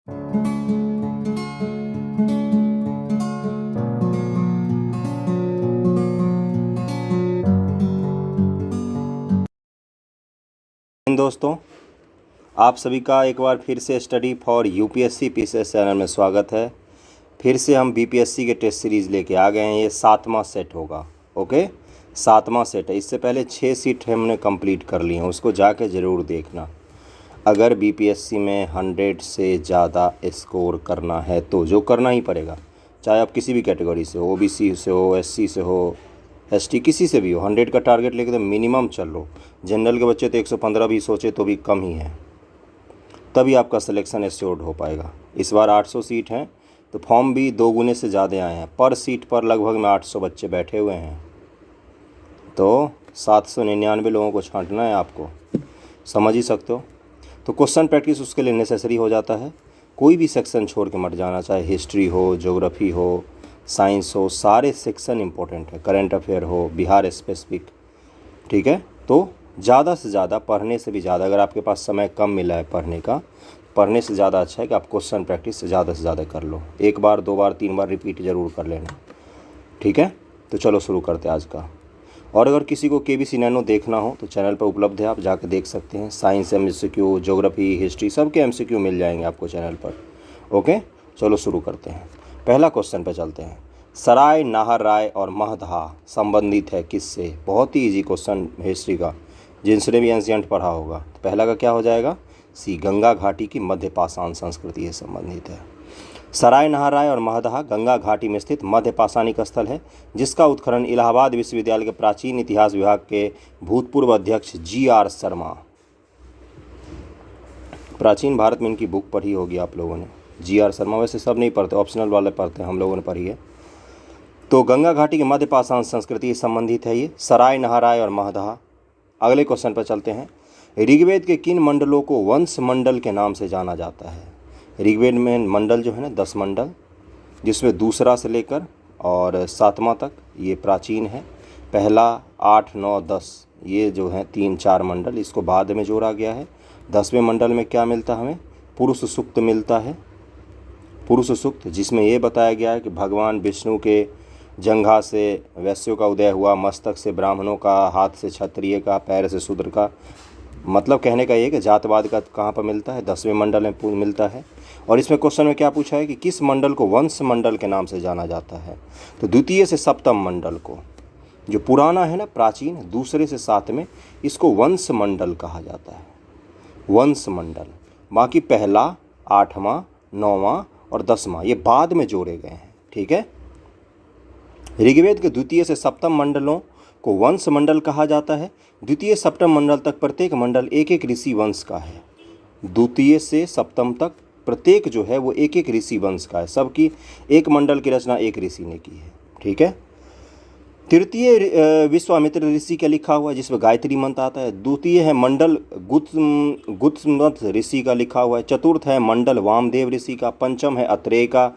दोस्तों, आप सभी का एक बार फिर से study for UPSC PCS channel में स्वागत है। फिर से हम बीपीएससी के टेस्ट सीरीज़ लेके आ गए हैं। ये 7वां सेट होगा। ओके, 7वां सेट है। इससे पहले 6 सीट हमने कंप्लीट कर ली हैं, उसको जाके ज़रूर देखना। अगर बीपीएससी में 100 से ज़्यादा स्कोर करना है तो जो करना ही पड़ेगा, चाहे आप किसी भी कैटेगरी से हो, ओबीसी से हो, एससी से हो, एसटी किसी से भी हो, 100 का टारगेट लेके तो मिनिमम चल लो। जनरल के बच्चे तो 115 भी सोचे तो भी कम ही है, तभी आपका सिलेक्शन एश्योर्ड हो पाएगा। इस बार 800 सीट हैं तो फॉर्म भी 2 गुने से ज़्यादा आए हैं। पर सीट पर लगभग में 800 बच्चे बैठे हुए हैं, तो 799 लोगों को छांटना है आपको, समझ ही सकते हो। तो क्वेश्चन प्रैक्टिस उसके लिए नेसेसरी हो जाता है। कोई भी सेक्शन छोड़ के मत जाना, चाहे हिस्ट्री हो, ज्योग्राफी हो, साइंस हो, सारे सेक्शन इंपॉर्टेंट है। करंट अफेयर हो, बिहार स्पेसिफिक, ठीक है। तो ज़्यादा से ज़्यादा पढ़ने से भी ज़्यादा, अगर आपके पास समय कम मिला है पढ़ने का, पढ़ने से ज़्यादा अच्छा है कि आप क्वेश्चन प्रैक्टिस से ज़्यादा कर लो। 1 बार 2 बार 3 बार रिपीट ज़रूर कर लेना, ठीक है। तो चलो शुरू करते हैं आज का। और अगर किसी को केबीसी नैनो देखना हो तो चैनल पर उपलब्ध है, आप जाकर देख सकते हैं। साइंस एमसीक्यू, ज्योग्राफी, हिस्ट्री सबके एमसीक्यू मिल जाएंगे आपको चैनल पर। ओके, चलो शुरू करते हैं। पहला क्वेश्चन पे चलते हैं। सराय, नाहर राय और महदहा संबंधित है किससे? बहुत ही इजी क्वेश्चन हिस्ट्री का, जिनसे भी एंशिएंट पढ़ा होगा। तो पहला का क्या हो जाएगा? सी, गंगा घाटी की मध्य पाषाण संस्कृति से संबंधित है। सराय, नाहर राय और महदहा गंगा घाटी में स्थित मध्य पाषाणिक स्थल है, जिसका उत्खनन इलाहाबाद विश्वविद्यालय के प्राचीन इतिहास विभाग के भूतपूर्व अध्यक्ष GR शर्मा, प्राचीन भारत में इनकी बुक पढ़ी होगी आप लोगों ने। GR शर्मा, वैसे सब नहीं पढ़ते, ऑप्शनल वाले पढ़ते हैं, हम लोगों ने पढ़ी है। तो गंगा घाटी के मध्य पाषाण संस्कृति से संबंधित है ये सराय, नाहर राय और महदहा। अगले क्वेश्चन पर चलते हैं। ऋग्वेद के किन मंडलों को वंश मंडल के नाम से जाना जाता है? ऋग्वेद में मंडल जो है ना, 10 मंडल, जिसमें दूसरा से लेकर और 7वां तक ये प्राचीन है। पहला 8, 9, 10 ये जो है 3-4 मंडल, इसको बाद में जोड़ा गया है। 10वें मंडल में क्या मिलता है हमें? पुरुष सूक्त मिलता है। पुरुष सूक्त, जिसमें ये बताया गया है कि भगवान विष्णु के जंघा से वैश्यों का उदय हुआ, मस्तक से ब्राह्मणों का, हाथ से क्षत्रिय का, पैर से शूद्र का। मतलब कहने का ये कि जातवाद का कहाँ पर मिलता है? 10वें मंडल में मिलता है। और इसमें क्वेश्चन में क्या पूछा है कि किस मंडल को वंश मंडल के नाम से जाना जाता है? तो द्वितीय से सप्तम मंडल को, जो पुराना है ना प्राचीन, दूसरे से 7वें, इसको वंश मंडल कहा जाता है, वंश मंडल। बाकी पहला, 8वां, 9वां और 10वां ये बाद में जोड़े गए हैं, ठीक है। ऋग्वेद के द्वितीय से सप्तम मंडलों को वंश मंडल कहा जाता है। द्वितीय सप्तम मंडल तक प्रत्येक मंडल एक एक ऋषि वंश का है। द्वितीय से सप्तम तक प्रत्येक जो है वो एक एक ऋषि वंश का है। सबकी एक मंडल की रचना एक ऋषि ने की है, ठीक है। तृतीय विश्वामित्र ऋषि का लिखा हुआ है, जिसमें गायत्री मंत्र आता है। द्वितीय है मंडल गुत्समत ऋषि का लिखा हुआ है। चतुर्थ है मंडल वामदेव ऋषि का। पंचम है अत्रेय का।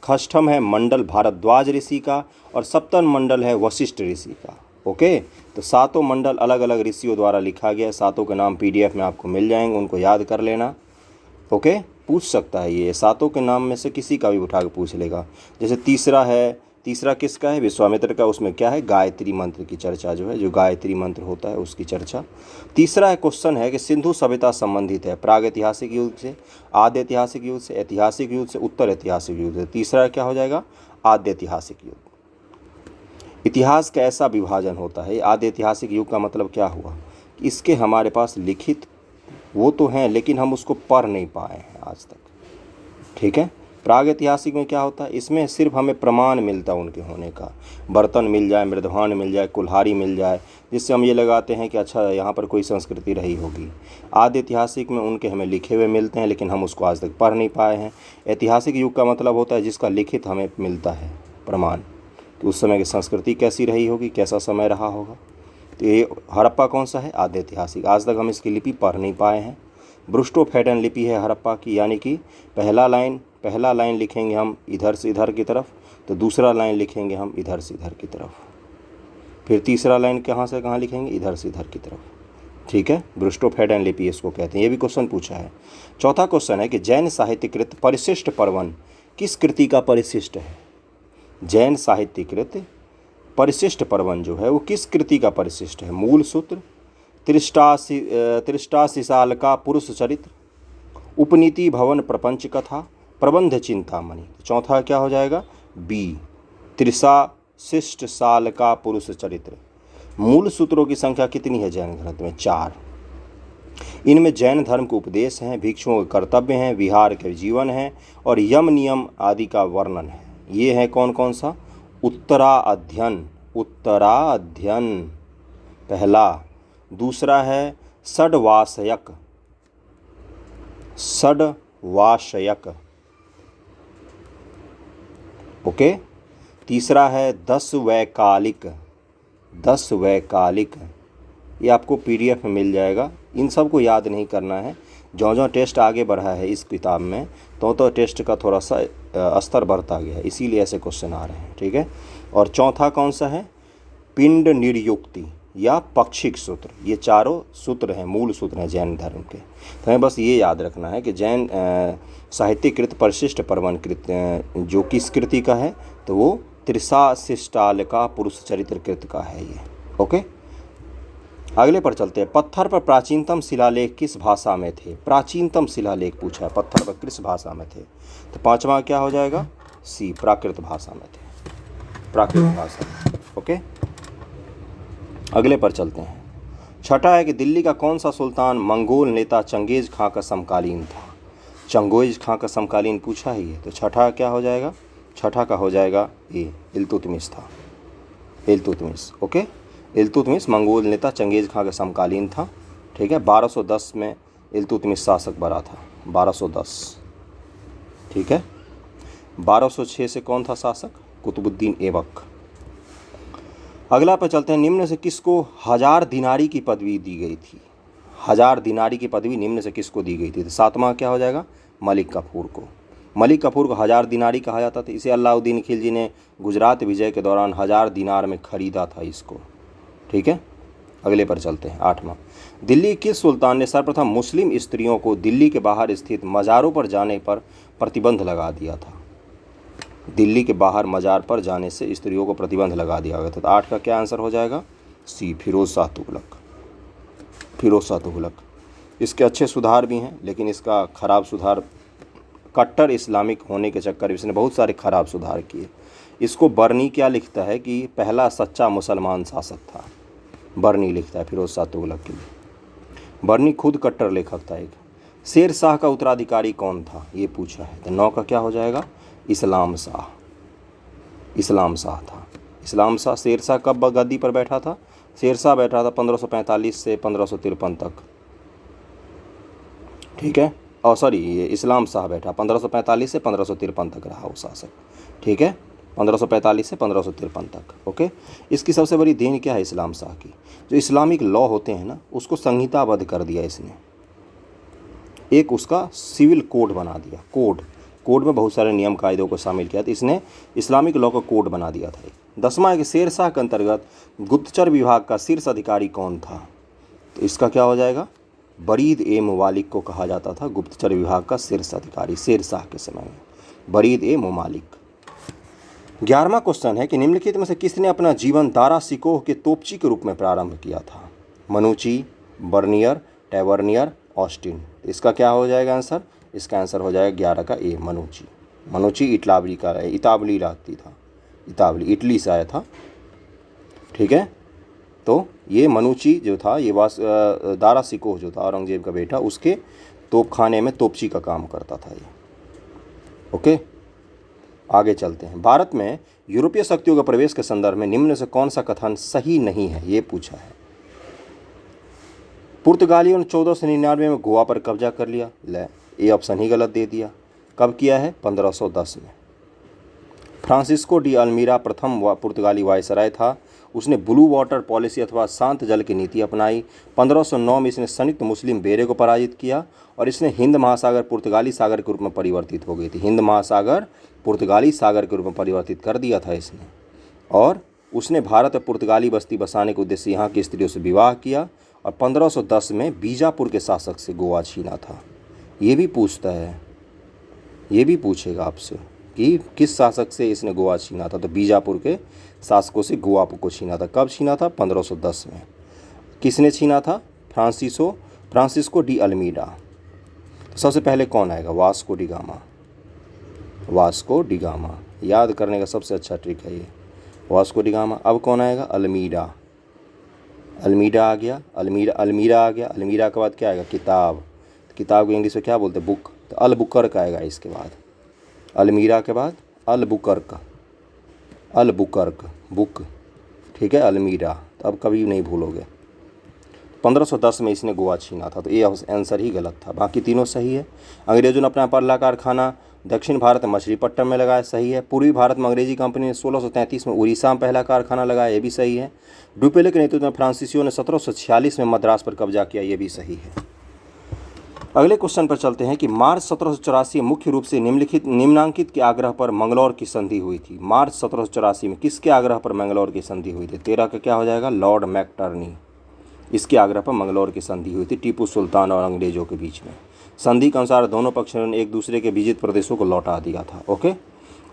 षष्ठम है मंडल भारद्वाज ऋषि का। और सप्तम मंडल है वशिष्ठ ऋषि का। ओके, तो 7 मंडल अलग अलग ऋषियों द्वारा लिखा गया है। 7 के नाम PDF में आपको मिल जाएंगे, उनको याद कर लेना। ओके, पूछ सकता है ये 7 के नाम में से किसी का भी उठा के पूछ लेगा। जैसे तीसरा किसका है? विश्वामित्र का। उसमें क्या है? गायत्री मंत्र की चर्चा जो है, जो गायत्री मंत्र होता है उसकी चर्चा। तीसरा क्वेश्चन है कि सिंधु सभ्यता संबंधित है प्रागैतिहासिक युग से, आद्य ऐतिहासिक युग से, ऐतिहासिक युग से, उत्तर ऐतिहासिक युग से। तीसरा क्या हो जाएगा? आद्य ऐतिहासिक युग। इतिहास का ऐसा विभाजन होता है। आद्य ऐतिहासिक युग का मतलब क्या हुआ? इसके हमारे पास लिखित वो तो हैं, लेकिन हम उसको पढ़ नहीं पाए हैं आज तक, ठीक है। प्रागैतिहासिक में क्या होता है? इसमें सिर्फ हमें प्रमाण मिलता है उनके होने का। बर्तन मिल जाए, मृदभांड मिल जाए, कुल्हाड़ी मिल जाए, जिससे हम ये लगाते हैं कि अच्छा यहाँ पर कोई संस्कृति रही होगी। आद्य ऐतिहासिक में उनके हमें लिखे हुए मिलते हैं, लेकिन हम उसको आज तक पढ़ नहीं पाए हैं। ऐतिहासिक युग का मतलब होता है जिसका लिखित हमें मिलता है प्रमाण, कि उस समय की संस्कृति कैसी रही होगी, कैसा समय रहा होगा। तो ये हड़प्पा कौन सा है? आद्य ऐतिहासिक। आज तक हम इसकी लिपि पढ़ नहीं पाए हैं। ब्रुस्टोफेडन लिपि है हड़प्पा की, यानी कि पहला लाइन लिखेंगे हम इधर से इधर की तरफ, तो दूसरा लाइन लिखेंगे हम इधर से इधर की तरफ, फिर तीसरा लाइन कहाँ से कहाँ लिखेंगे? इधर से इधर की तरफ। ठीक है, ब्रूस्टोफेड लिपि इसको कहते हैं, ये भी क्वेश्चन पूछा है। चौथा क्वेश्चन है कि जैन साहित्यकृत परिशिष्ट पर्वन किस कृति का परिशिष्ट है। जैन साहित्यकृत परिशिष्ट पर्वन जो है वो किस कृति का परिशिष्ट है। मूल सूत्र, त्रिष्टाशीसाल का पुरुष चरित्र, उपनीति भवन प्रपंच कथा, प्रबंध चिंतामणि। चौथा क्या हो जाएगा, बी, त्रिशाशिष्ट साल का पुरुष चरित्र। मूल सूत्रों की संख्या कितनी है जैन ग्रंथ में, 4। इनमें जैन धर्म के उपदेश हैं, भिक्षुओं के कर्तव्य हैं, विहार के जीवन हैं और यम नियम आदि का वर्णन है। ये है कौन कौन सा, उत्तराध्ययन, उत्तराध्ययन पहला। दूसरा है षड्वाशयक, षड्वाशयक, ओके। तीसरा है 10 वैकालिक, 10 वैकालिक। ये आपको पीडीएफ में मिल जाएगा, इन सब को याद नहीं करना है। जो टेस्ट आगे बढ़ा है इस किताब में तो टेस्ट का थोड़ा सा स्तर बढ़ता गया है, इसीलिए ऐसे क्वेश्चन आ रहे हैं, ठीक है। और चौथा कौन सा है, पिंड निर्युक्ति या पक्षिक सूत्र। ये चारों सूत्र हैं, मूल सूत्र हैं जैन धर्म के। तो हमें बस ये याद रखना है कि जैन साहित्यकृत परिशिष्ट पर्वन कृत जो किस कृति का है, तो वो त्रिशाशिष्टाल का पुरुष चरित्र कृत का है ये, ओके। अगले पर चलते हैं। पत्थर पर प्राचीनतम शिलालेख किस भाषा में थे। प्राचीनतम शिलालेख पूछा है, पत्थर पर किस भाषा में थे। तो पांचवा क्या हो जाएगा, सी, प्राकृत भाषा में थे, प्राकृत भाषा में, ओके। अगले पर चलते हैं। छठा है कि दिल्ली का कौन सा सुल्तान मंगोल नेता चंगेज खां का समकालीन था। चंगेज खां का समकालीन पूछा ही है, तो छठा क्या हो जाएगा, छठा का हो जाएगा ए, इल्तुतमिश था, इल्तुतमिश, ओके। इल्तुतमिश मंगोल नेता चंगेज खां का समकालीन था, ठीक है। 1210 में इल्तुतमिश शासक बना था, 1210, ठीक है। 1206 से कौन था शासक, कुतुबुद्दीन ऐबक। अगला पर चलते हैं। निम्न से किसको 1000 दिनारी की पदवी दी गई थी। 1000 दिनारी की पदवी निम्न से किसको दी गई थी। तो सातवां क्या हो जाएगा, मलिक कफूर को। मलिक कफूर को 1000 दिनारी कहा जाता था। इसे अलाउद्दीन खिलजी ने गुजरात विजय के दौरान 1000 दिनार में खरीदा था इसको, ठीक है। अगले पर चलते हैं। आठवां, दिल्ली किस सुल्तान ने सर्वप्रथम मुस्लिम स्त्रियों को दिल्ली के बाहर स्थित मज़ारों पर जाने पर प्रतिबंध लगा दिया था। दिल्ली के बाहर मज़ार पर जाने से स्त्रियों को प्रतिबंध लगा दिया गया था। तो 8 का क्या आंसर हो जाएगा, सी, फिरोज शाह तुगलक, फिरोज शाह तुगलक। इसके अच्छे सुधार भी हैं, लेकिन इसका खराब सुधार, कट्टर इस्लामिक होने के चक्कर में इसने बहुत सारे खराब सुधार किए। इसको बर्नी क्या लिखता है कि पहला सच्चा मुसलमान शासक था, बर्नी लिखता है फिरोज शाह तुगलक के लिए। बर्नी खुद कट्टर लेखक था एक। शेर शाह का उत्तराधिकारी कौन था, ये पूछा है। तो 9 का क्या हो जाएगा, इस्लाम शाह, इस्लाम शाह था। इस्लाम शाह। शेर शाह कब गद्दी पर बैठा था, शेर शाह बैठा था 1545 से 1553 तक, ठीक है। और सॉरी, ये इस्लाम शाह बैठा 1545 से 1553 तक रहा वो शासक, ठीक है। 1545 से 1553 तक, ओके। इसकी सबसे बड़ी देन क्या है इस्लाम शाह की, जो इस्लामिक लॉ होते हैं ना, उसको संहिताबद्ध कर दिया इसने। एक उसका सिविल कोड बना दिया, कोड में बहुत सारे नियम कायदों को शामिल किया था इसने, इस्लामिक लॉ का कोड बना दिया था। 10वां है कि शेर शाह के अंतर्गत गुप्तचर विभाग का शीर्ष अधिकारी कौन था। तो इसका क्या हो जाएगा, बरीद ए मुमालिक को कहा जाता था गुप्तचर विभाग का शीर्ष अधिकारी शेर शाह के समय में, बरीद ए मुमालिक। 11वां क्वेश्चन है कि निम्नलिखित में से किसने अपना जीवन दारा सिकोह के तोपची के रूप में प्रारंभ किया था। मनुची, बर्नियर, टैवर्नियर, ऑस्टिन। इसका क्या हो जाएगा आंसर, इसका आंसर हो जाएगा 11 का ए, मनुची। मनुची इतावली का है, इतावली राती था, इतावली इटली से आया था, ठीक है। तो ये मनुची जो था, ये दारा सिकोह जो था औरंगजेब का बेटा, उसके तोपखाने में तोपची का काम करता था ये, ओके। आगे चलते हैं। भारत में यूरोपीय शक्तियों के प्रवेश के संदर्भ में निम्न से कौन सा कथन सही नहीं है, ये पूछा है। पुर्तगालियों ने 1499 में गोवा पर कब्जा कर लिया, ले ये ऑप्शन ही गलत दे दिया। कब किया है, 1510 में। फ्रांसिस्को डी अल्मीरा प्रथम पुर्तगाली वायसराय था। उसने ब्लू वाटर पॉलिसी अथवा शांत जल की नीति अपनाई। 1509 में इसने संयुक्त मुस्लिम बेरे को पराजित किया और इसने हिंद महासागर पुर्तगाली सागर के रूप में परिवर्तित हो गई थी। हिंद महासागर पुर्तगाली सागर के रूप में परिवर्तित कर दिया था इसने। और उसने भारत में पुर्तगाली बस्ती बसाने के उद्देश्य से यहाँ की स्त्रियों से विवाह किया और 1510 में बीजापुर के शासक से गोवा छीना था। ये भी पूछता है, ये भी पूछेगा आपसे कि किस शासक से इसने गोवा छीना था, तो बीजापुर के शासकों से गोवा को छीना था। कब छीना था? 1510 में। किसने छीना था? Francisco de Almeida. तो सबसे पहले कौन आएगा? Vasco D gamma. Vasco D gamma याद करने का सबसे अच्छा ट्रिक है ये, वास्को डी गामा। अब कौन आएगा? अल्मीडा। अल्मीडा आ गया, अल्मीरा आ गया। अल्मीरा के बाद क्या आएगा? किताब। किताब को इंग्लिश में क्या बोलते हैं? बुक। तो अलबुकर्क आएगा इसके बाद। अल्मीरा के बाद अलबुकर्क, अलबुकर्क बुक, ठीक है, अल्मीरा। तो अब कभी नहीं भूलोगे। 1510 में इसने गोवा छीना था, तो ये आंसर ही गलत था, बाकी तीनों सही है। अंग्रेजों ने अपना पहला कारखाना दक्षिण भारत में मछलीपट्टनम में लगाया, सही है। पूर्वी भारत में अंग्रेजी कंपनी ने 1633 में उड़ीसा में पहला कारखाना लगाया, ये भी सही है। डुपेले के नेतृत्व में फ्रांसीसियों ने 1746 में मद्रास पर कब्जा किया, ये भी सही है। अगले क्वेश्चन पर चलते हैं कि मार्च 1784 मुख्य रूप से निम्नांकित के आग्रह पर मंगलौर की संधि हुई थी। मार्च 1784 में किसके आग्रह पर मंगलौर की संधि हुई थी? 13 का क्या हो जाएगा? लॉर्ड मैकटर्नी। इसके आग्रह पर मंगलौर की संधि हुई थी टीपू सुल्तान और अंग्रेजों के बीच में। संधि के अनुसार दोनों पक्षों ने एक दूसरे के विजित प्रदेशों को लौटा दिया था। ओके,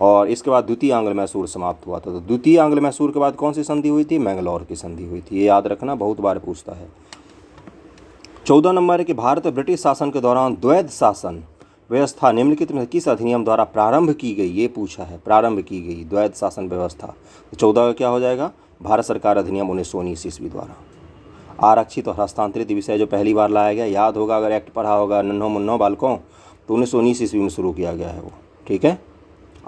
और इसके बाद द्वितीय आंग्ल मैसूर समाप्त हुआ था। तो द्वितीय आंग्ल मैसूर के बाद कौन सी संधि हुई थी? मैंगलोर की संधि हुई थी। ये याद रखना, बहुत बार पूछता है। 14 नंबर है कि भारत में ब्रिटिश शासन के दौरान द्वैध शासन व्यवस्था निम्नलिखित में किस अधिनियम द्वारा प्रारंभ की गई? ये पूछा है, प्रारंभ की गई द्वैध शासन व्यवस्था। तो 14 का क्या हो जाएगा? भारत सरकार अधिनियम 1919 ईस्वी द्वारा। आरक्षित और हस्तांतरित विषय जो पहली बार लाया गया, याद होगा अगर एक्ट पढ़ा होगा नन्हों मुन्नों बालकों, तो 1919 ईस्वी में शुरू किया गया है वो, ठीक है।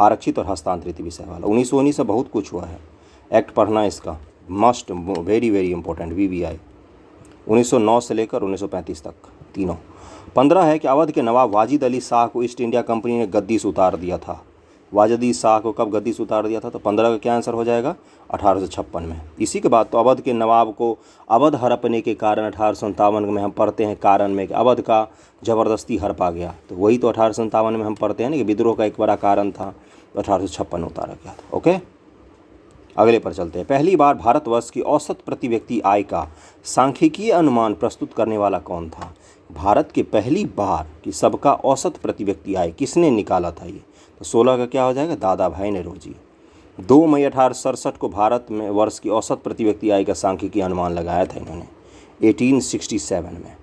आरक्षित और हस्तांतरित विषय वाला 1919 से बहुत कुछ हुआ है। एक्ट पढ़ना इसका must, very very important. VVI 1909 से लेकर 1935 तक तीनों। 15 है कि अवध के नवाब वाजिद अली शाह को ईस्ट इंडिया कंपनी ने गद्दी से उतार दिया था। वाजिद अली शाह को कब गद्दी से उतार दिया था? तो 15 का क्या आंसर हो जाएगा? 1856 में। इसी के बाद तो अवध के नवाब को अवध हड़पने के कारण 1857 में हम पढ़ते हैं कारण में कि अवध का ज़बरदस्ती हड़पा गया। तो वही तो 1857 में हम पढ़ते हैं ना कि विद्रोह का एक बड़ा कारण था, तो 1856 उतारा गया था। ओके, अगले पर चलते हैं। पहली बार भारतवर्ष की औसत प्रति व्यक्ति आय का सांख्यिकीय अनुमान प्रस्तुत करने वाला कौन था? भारत के पहली बार की सबका औसत प्रति व्यक्ति आय किसने निकाला था? ये तो 16 का क्या हो जाएगा? दादा भाई नेहरू। 2 मई 1867 को भारत में वर्ष की औसत प्रति व्यक्ति आय का सांख्यिकीय अनुमान लगाया था इन्होंने 1867 में।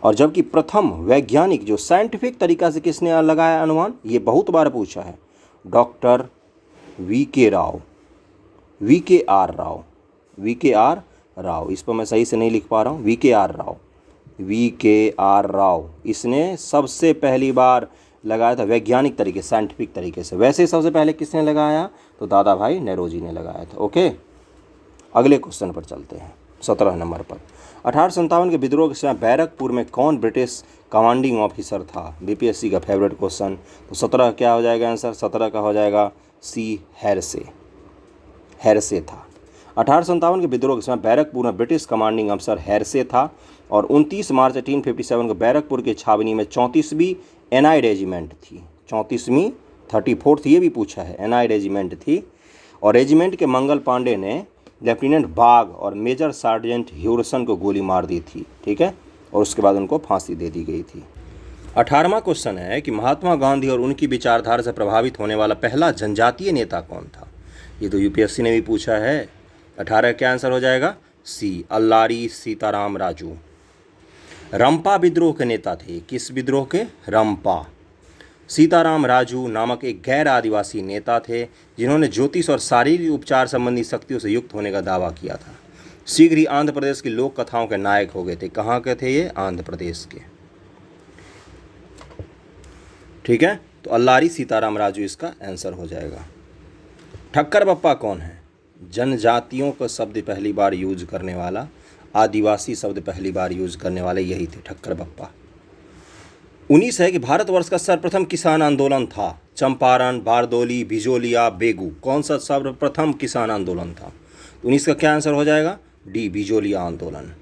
और जबकि प्रथम वैज्ञानिक जो साइंटिफिक तरीका से किसने लगाया अनुमान, ये बहुत बार पूछा है, doctor VK Rao, VKR Rao, VKR Rao. इस पर मैं सही से नहीं लिख पा रहा हूँ। VKR राव, VKR राव, इसने सबसे पहली बार लगाया था वैज्ञानिक तरीके, साइंटिफिक तरीके से। वैसे सबसे पहले किसने लगाया? तो दादा भाई नेहरू जी ने लगाया था। ओके, अगले क्वेश्चन पर चलते हैं। 17 नंबर पर 1857 के विद्रोह के समय बैरकपुर में कौन ब्रिटिश कमांडिंग ऑफिसर था? BPSC का फेवरेट क्वेश्चन। तो 17 क्या हो जाएगा आंसर? 17 का हो जाएगा C, हैरसे। हैरसे था। 1857 के विद्रोह के समय बैरकपुर में ब्रिटिश कमांडिंग अफसर हैरसे था। और 29 मार्च 1857 को बैरकपुर के छावनी में 34वीं NI रेजिमेंट थी। 34वीं 34th ये भी पूछा है, NI रेजिमेंट थी। और रेजिमेंट के मंगल पांडे ने लेफ्टिनेंट बाग और मेजर सार्जेंट ह्यूरसन को गोली मार दी थी, ठीक है। और उसके बाद उनको फांसी दे दी गई थी। 18वां क्वेश्चन है कि महात्मा गांधी और उनकी विचारधारा से प्रभावित होने वाला पहला जनजातीय नेता कौन था? ये तो UPSC ने भी पूछा है। 18 क्या आंसर हो जाएगा? C, अल्लारी सीताराम राजू। रंपा विद्रोह के नेता थे। किस विद्रोह के? रंपा। सीताराम राजू नामक एक गैर आदिवासी नेता थे जिन्होंने ज्योतिष और शारीरिक उपचार संबंधी शक्तियों से युक्त होने का दावा किया था। शीघ्र ही आंध्र प्रदेश की लोक कथाओं के नायक हो गए थे। कहाँ के थे ये? आंध्र प्रदेश के, ठीक है। तो अल्लारी सीताराम राजू इसका आंसर हो जाएगा। ठक्कर बप्पा कौन है? जनजातियों का शब्द पहली बार यूज करने वाला, आदिवासी शब्द पहली बार यूज करने वाले यही थे, ठक्कर बप्पा। 19 है कि भारतवर्ष का सर्वप्रथम किसान आंदोलन था। चंपारण, बारदोली, बिजोलिया, बेगू, कौन सा सर्वप्रथम किसान आंदोलन था? 19 का क्या आंसर हो जाएगा? D, बिजोलिया आंदोलन।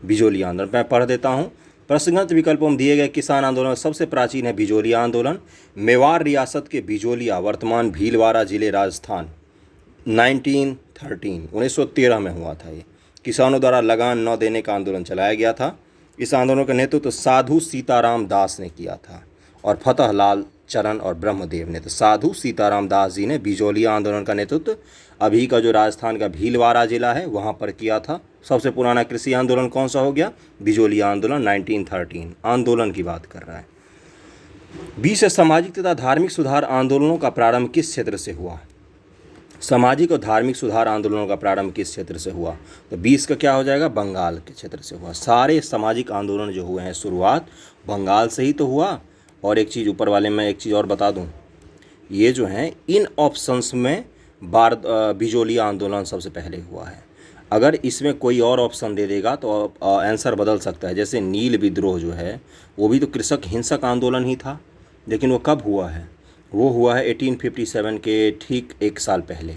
बिजोलिया आंदोलन मैं पढ़ देता हूँ। प्रश्नगत विकल्पों में दिए गए किसान आंदोलन सबसे प्राचीन है बिजोलिया आंदोलन। मेवाड़ रियासत के बिजोलिया, वर्तमान भीलवाड़ा जिले, राजस्थान, 1913 में हुआ था ये। किसानों द्वारा लगान न देने का आंदोलन चलाया गया था। इस आंदोलन का नेतृत्व साधु सीताराम दास ने किया था और फतेह लाल चरण और ब्रह्मदेव ने। तो साधु सीताराम दास जी ने बिजोलिया आंदोलन का नेतृत्व अभी का जो राजस्थान का भीलवाड़ा जिला है वहाँ पर किया था। सबसे पुराना कृषि आंदोलन कौन सा हो गया? बिजोलिया आंदोलन 1913 आंदोलन की बात कर रहा है। 20 सामाजिक तथा धार्मिक सुधार आंदोलनों का प्रारंभ किस क्षेत्र से हुआ? सामाजिक और धार्मिक सुधार आंदोलनों का प्रारंभ किस क्षेत्र से हुआ? तो 20 का क्या हो जाएगा? बंगाल के क्षेत्र से हुआ। सारे सामाजिक आंदोलन जो हुए हैं शुरुआत बंगाल से ही तो हुआ। और एक चीज़ ऊपर वाले में एक चीज़ और बता दूं, ये जो हैं इन ऑप्शंस में बिजोलिया आंदोलन सबसे पहले हुआ है। अगर इसमें कोई और ऑप्शन दे देगा तो आंसर बदल सकता है। जैसे नील विद्रोह जो है वो भी तो कृषक हिंसक आंदोलन ही था, लेकिन वो कब हुआ है? वो हुआ है 1857 के ठीक एक साल पहले,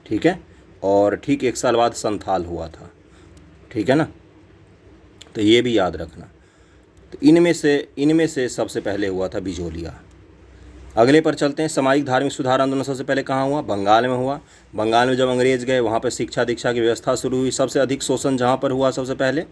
ठीक है। और ठीक एक साल बाद संथाल हुआ था, ठीक है ना। तो ये भी याद रखना। तो इनमें से सबसे पहले हुआ था बिजोलिया। अगले पर चलते हैं। सामाजिक धार्मिक सुधार आंदोलन सबसे पहले कहाँ हुआ? बंगाल में हुआ। बंगाल में जब अंग्रेज गए वहाँ पर शिक्षा दीक्षा की व्यवस्था शुरू हुई। सबसे अधिक शोषण जहाँ पर हुआ सबसे पहले,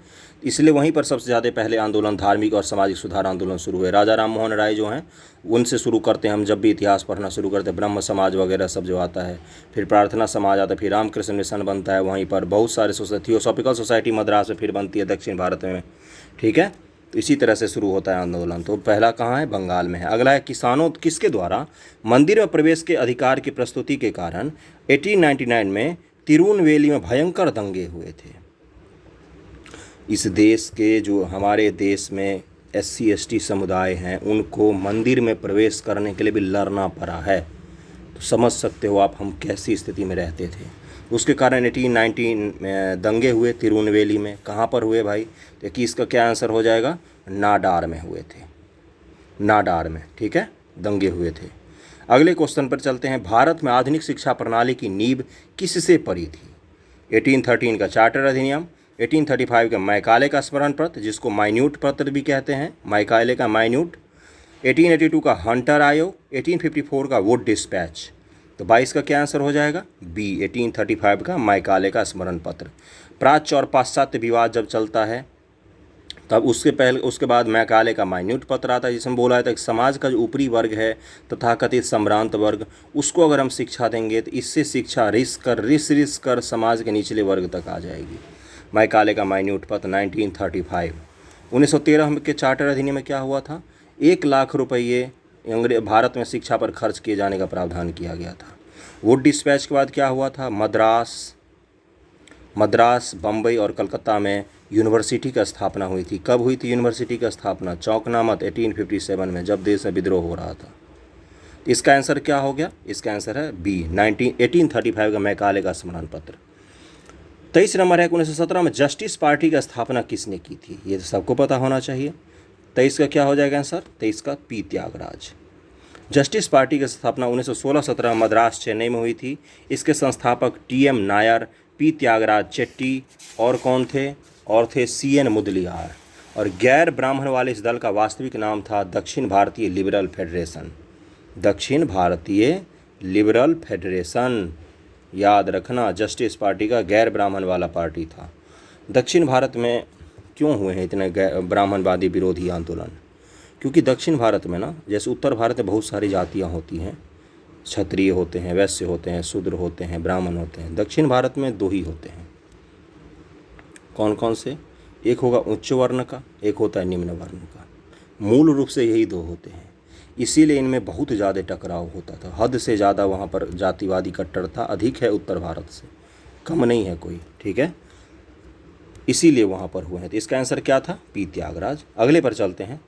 इसलिए वहीं पर सबसे ज़्यादा पहले आंदोलन धार्मिक और सामाजिक सुधार आंदोलन शुरू हुए। राजा राम मोहन राय जो हैं उनसे शुरू करते हैं हम जब भी इतिहास पढ़ना शुरू करते हैं। ब्रह्म समाज वगैरह सब जो आता है, फिर प्रार्थना समाज आता है, फिर रामकृष्ण मिशन बनता है। वहीं पर बहुत सारे थियोसॉफिकल सोसाइटी मद्रास में फिर बनती है दक्षिण भारत में, ठीक है। तो इसी तरह से शुरू होता है आंदोलन। तो पहला कहाँ है? बंगाल में है। अगला है किसानों किसके द्वारा मंदिर में प्रवेश के अधिकार की प्रस्तुति के कारण 1899 में तिरुनवेली में भयंकर दंगे हुए थे। इस देश के जो हमारे देश में SC ST समुदाय हैं उनको मंदिर में प्रवेश करने के लिए भी लड़ना पड़ा है। तो समझ सकते हो आप हम कैसी स्थिति में रहते थे। उसके कारण 1819 में दंगे हुए तिरुनवेली में। कहाँ पर हुए भाई? तो कि इसका क्या आंसर हो जाएगा? नाडार में हुए थे, नाडार में, ठीक है, दंगे हुए थे। अगले क्वेश्चन पर चलते हैं। भारत में आधुनिक शिक्षा प्रणाली की नींव किससे पड़ी थी? 1813 का चार्टर अधिनियम, 1835 का मैकाले का स्मरण पत्र जिसको माइन्यूट पत्र भी कहते हैं, मैकाले का माइन्यूट, 1882 का हंटर आयोग, 1854 का वुड डिस्पैच। तो 22 का क्या आंसर हो जाएगा? बी, 1835 का मैकाले का स्मरण पत्र। प्राच्य और पाश्चात्य विवाद जब चलता है तब उसके बाद मैकाले का माइन्यूट पत्र आता है जिसमें बोला जाता है कि समाज का जो ऊपरी वर्ग है तथाकथित सम्भ्रांत वर्ग, उसको अगर हम शिक्षा देंगे तो इससे शिक्षा रिस कर समाज के निचले वर्ग तक आ जाएगी। मैकाले का माइन्यूट पत्र 1935। 1913 के चार्टर अधिनियम में क्या हुआ था? 1 लाख रुपये भारत में शिक्षा पर खर्च किए जाने का प्रावधान किया गया था। वुड डिस्पैच के बाद क्या हुआ था? मद्रास, बम्बई और कलकत्ता में यूनिवर्सिटी की स्थापना हुई थी। कब हुई थी यूनिवर्सिटी की स्थापना? चौंकना मत, 1857 में, जब देश में विद्रोह हो रहा था। इसका आंसर क्या हो गया? इसका आंसर है बी, 1835 का मैकाले का स्मरण पत्र। 23 नंबर है 1917 में जस्टिस पार्टी की स्थापना किसने की थी? ये तो सबको पता होना चाहिए। 23 का क्या हो जाएगा आंसर? 23 का पी त्यागराज। जस्टिस पार्टी की स्थापना 1916-17 मद्रास चेन्नई में हुई थी। इसके संस्थापक TM नायर, पी त्यागराज चेट्टी और कौन थे? और थे CN मुदलियार। और गैर ब्राह्मण वाले इस दल का वास्तविक नाम था दक्षिण भारतीय लिबरल फेडरेशन। दक्षिण भारतीय लिबरल फेडरेशन, याद रखना। जस्टिस पार्टी का गैर ब्राह्मण वाला पार्टी था। दक्षिण भारत में क्यों हुए हैं इतने ब्राह्मणवादी विरोधी आंदोलन? क्योंकि दक्षिण भारत में ना, जैसे उत्तर भारत में बहुत सारी जातियां होती हैं, क्षत्रिय होते हैं, वैश्य होते हैं, शूद्र होते हैं, ब्राह्मण होते हैं। दक्षिण भारत में 2 ही होते हैं। कौन कौन से? एक होगा उच्च वर्ण का, एक होता है निम्न वर्ण का। मूल रूप से यही 2 होते हैं। इसीलिए इनमें बहुत ज़्यादा टकराव होता था। हद से ज़्यादा वहाँ पर जातिवादी कट्टरता अधिक है उत्तर भारत से, कम नहीं है कोई, ठीक है। इसीलिए वहाँ पर हुए हैं। तो इसका आंसर क्या था? पी त्यागराज। अगले पर चलते हैं।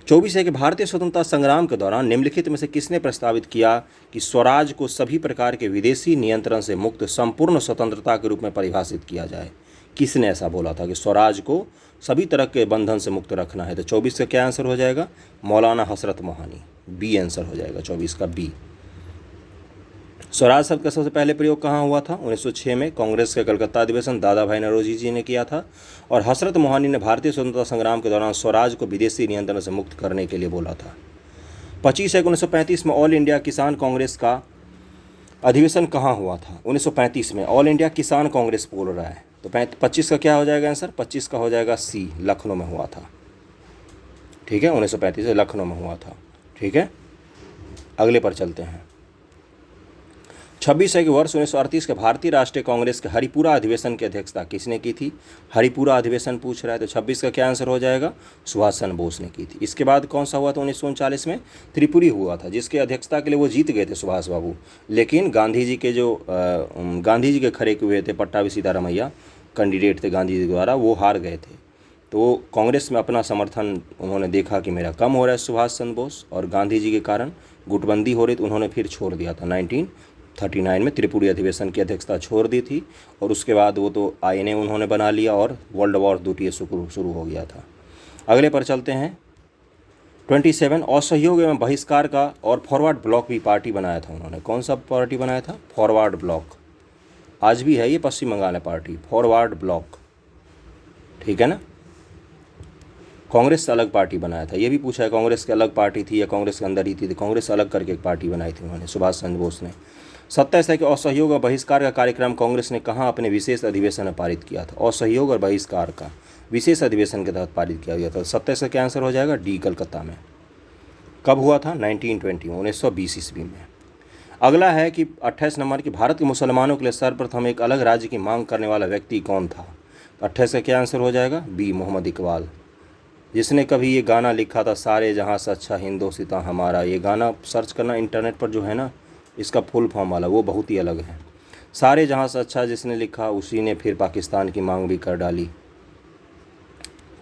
24 है कि भारतीय स्वतंत्रता संग्राम के दौरान निम्नलिखित में से किसने प्रस्तावित किया कि स्वराज को सभी प्रकार के विदेशी नियंत्रण से मुक्त संपूर्ण स्वतंत्रता के रूप में परिभाषित किया जाए? किसने ऐसा बोला था कि स्वराज को सभी तरह के बंधन से मुक्त रखना है? तो 24 का क्या आंसर हो जाएगा? मौलाना हसरत मोहानी। बी आंसर हो जाएगा 24 का बी। स्वराज शब्द का सबसे पहले प्रयोग कहाँ हुआ था? 1906 में कांग्रेस के कलकत्ता अधिवेशन दादा भाई नौरोजी जी ने किया था। और हसरत मोहानी ने भारतीय स्वतंत्रता संग्राम के दौरान स्वराज को विदेशी नियंत्रण से मुक्त करने के लिए बोला था। 25 है 1935 में ऑल इंडिया किसान कांग्रेस का अधिवेशन कहाँ हुआ था? 1935 में ऑल इंडिया किसान कांग्रेस बोल रहा है, तो 25 का क्या हो जाएगा आंसर? 25 का हो जाएगा सी, लखनऊ में हुआ था। ठीक है, 1935 से लखनऊ में हुआ था। ठीक है, अगले पर चलते हैं। 26 है कि वर्ष 1938 के भारतीय राष्ट्रीय कांग्रेस के हरिपुरा अधिवेशन की अध्यक्षता किसने की थी? हरिपुरा अधिवेशन पूछ रहा है, तो 26 का क्या आंसर हो जाएगा? सुभाष चंद्र बोस ने की थी। इसके बाद कौन सा हुआ था 1939 में? त्रिपुरी हुआ था, जिसके अध्यक्षता के लिए वो जीत गए थे सुभाष बाबू, लेकिन गांधी जी के खड़े हुए थे पट्टाभी सीतारामैया कैंडिडेट थे गांधी जी द्वारा, वो हार गए थे। तो कांग्रेस में अपना समर्थन उन्होंने देखा कि मेरा कम हो रहा है सुभाष चंद्र बोस, और गांधी जी के कारण गुटबंदी हो रही, तो उन्होंने फिर छोड़ दिया था। 1939 में त्रिपुरी अधिवेशन की अध्यक्षता छोड़ दी थी, और उसके बाद वो तो आईएनए उन्होंने बना लिया और वर्ल्ड वॉर द्वितीय शुरू हो गया था। अगले पर चलते हैं। 27 असहयोग एवं बहिष्कार का और फॉरवर्ड ब्लॉक भी पार्टी बनाया था उन्होंने। कौन सा पार्टी बनाया था? Forward block. आज भी है ये पश्चिम बंगाल में पार्टी, फॉरवर्ड ब्लॉक। ठीक है ना, कांग्रेस से अलग पार्टी बनाया था। ये भी पूछा है कांग्रेस की अलग पार्टी थी या कांग्रेस के अंदर ही थी, तो कांग्रेस अलग करके एक पार्टी बनाई थी उन्होंने, सुभाष चंद्र बोस ने। 27 है कि असहयोग और बहिष्कार का कार्यक्रम कांग्रेस ने कहाँ अपने विशेष अधिवेशन में पारित किया था? असहयोग और बहिष्कार का विशेष अधिवेशन के तहत पारित किया गया था। 27 का क्या आंसर हो जाएगा? डी, कलकत्ता में। कब हुआ था? 1920 में, 1920 ईस्वी में। अगला है कि 28 नंबर की भारत के मुसलमानों के लिए सर्वप्रथम एक अलग राज्य की मांग करने वाला व्यक्ति कौन था? 28 का क्या आंसर हो जाएगा? बी, मोहम्मद इकबाल, जिसने कभी ये गाना लिखा था, सारे जहाँ से अच्छा हिंदुस्तान हमारा। ये गाना सर्च करना इंटरनेट पर जो है ना, इसका फुल फॉर्म वाला वो बहुत ही अलग है। सारे जहाँ से अच्छा जिसने लिखा, उसी ने फिर पाकिस्तान की मांग भी कर डाली।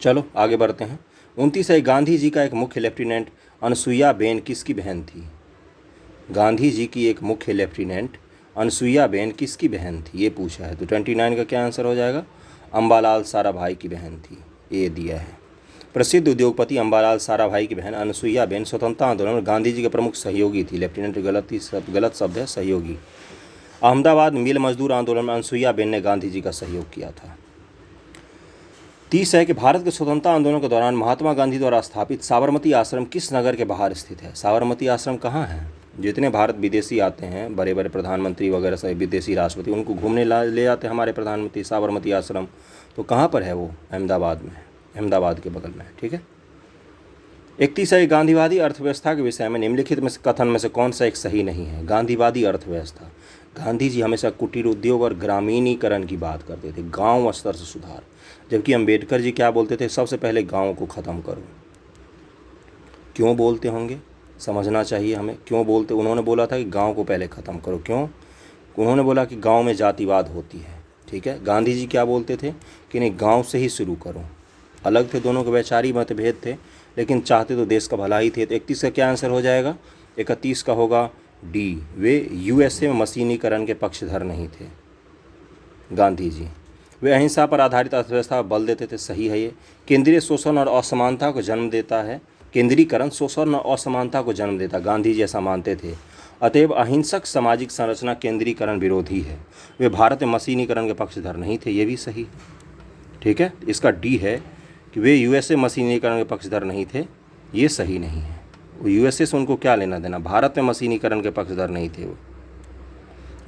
चलो आगे बढ़ते हैं। 29 है, गांधी जी का एक मुख्य लेफ्टिनेंट अनसुईया बेन किसकी बहन थी? गांधी जी की एक मुख्य लेफ्टिनेंट अनसुईया बेन किसकी बहन थी, ये पूछा है। तो 29 का क्या आंसर हो जाएगा? अम्बालाल साराभाई की बहन थी, ये दिया है। प्रसिद्ध उद्योगपति अम्बालाल साराभाई की बहन अनसुईया बेन स्वतंत्रता आंदोलन में गांधी जी के प्रमुख सहयोगी थी। लेफ्टिनेंट गलत शब्द है, सहयोगी। अहमदाबाद मिल मजदूर आंदोलन में अनसुईया बेन ने गांधी जी का सहयोग किया था। 30 है कि भारत के स्वतंत्रता आंदोलन के दौरान महात्मा गांधी द्वारा स्थापित साबरमती आश्रम किस नगर के बाहर स्थित है? साबरमती आश्रम कहाँ है? जितने भारत विदेशी आते हैं, बड़े बड़े प्रधानमंत्री वगैरह सभी विदेशी राष्ट्रपति, उनको घूमने ले आते हैं हमारे प्रधानमंत्री साबरमती आश्रम। तो कहाँ पर है वो? अहमदाबाद में, अहमदाबाद के बगल में। ठीक है। 31 है, गांधीवादी अर्थव्यवस्था के विषय में निम्नलिखित में से कथन में से कौन सा एक सही नहीं है? गांधीवादी अर्थव्यवस्था, गांधी जी हमेशा कुटीर उद्योग और ग्रामीणीकरण की बात करते थे, गांव स्तर से सुधार, जबकि अंबेडकर जी क्या बोलते थे? सबसे पहले गांव को ख़त्म करो। क्यों बोलते होंगे, समझना चाहिए हमें, क्यों बोलते? उन्होंने बोला था कि गांव को पहले ख़त्म करो। क्यों? उन्होंने बोला कि गांव में जातिवाद होती है। ठीक है। गांधी जी क्या बोलते थे कि नहीं, गांव से ही शुरू करो। अलग थे दोनों के, वैचारिक मतभेद थे, लेकिन चाहते तो देश का भला ही थे। तो 31 का क्या आंसर हो जाएगा? 31 का होगा डी, वे यूएसए में मशीनीकरण के पक्षधर नहीं थे गांधी जी। वे अहिंसा पर आधारित अर्थव्यवस्था पर बल देते थे, सही है ये। केंद्रीय शोषण और असमानता को जन्म देता है, केंद्रीकरण शोषण और असमानता को जन्म देता, गांधी जी ऐसा मानते थे। अतएव अहिंसक सामाजिक संरचना केंद्रीकरण विरोधी है। वे भारत में मशीनीकरण के पक्षधर नहीं थे, ये भी सही है। ठीक है, इसका डी है कि वे यूएसए मशीनीकरण के पक्षधर नहीं थे, ये सही नहीं है। वो यूएसए से उनको क्या लेना देना, भारत में मशीनीकरण के पक्षधर नहीं थे वो।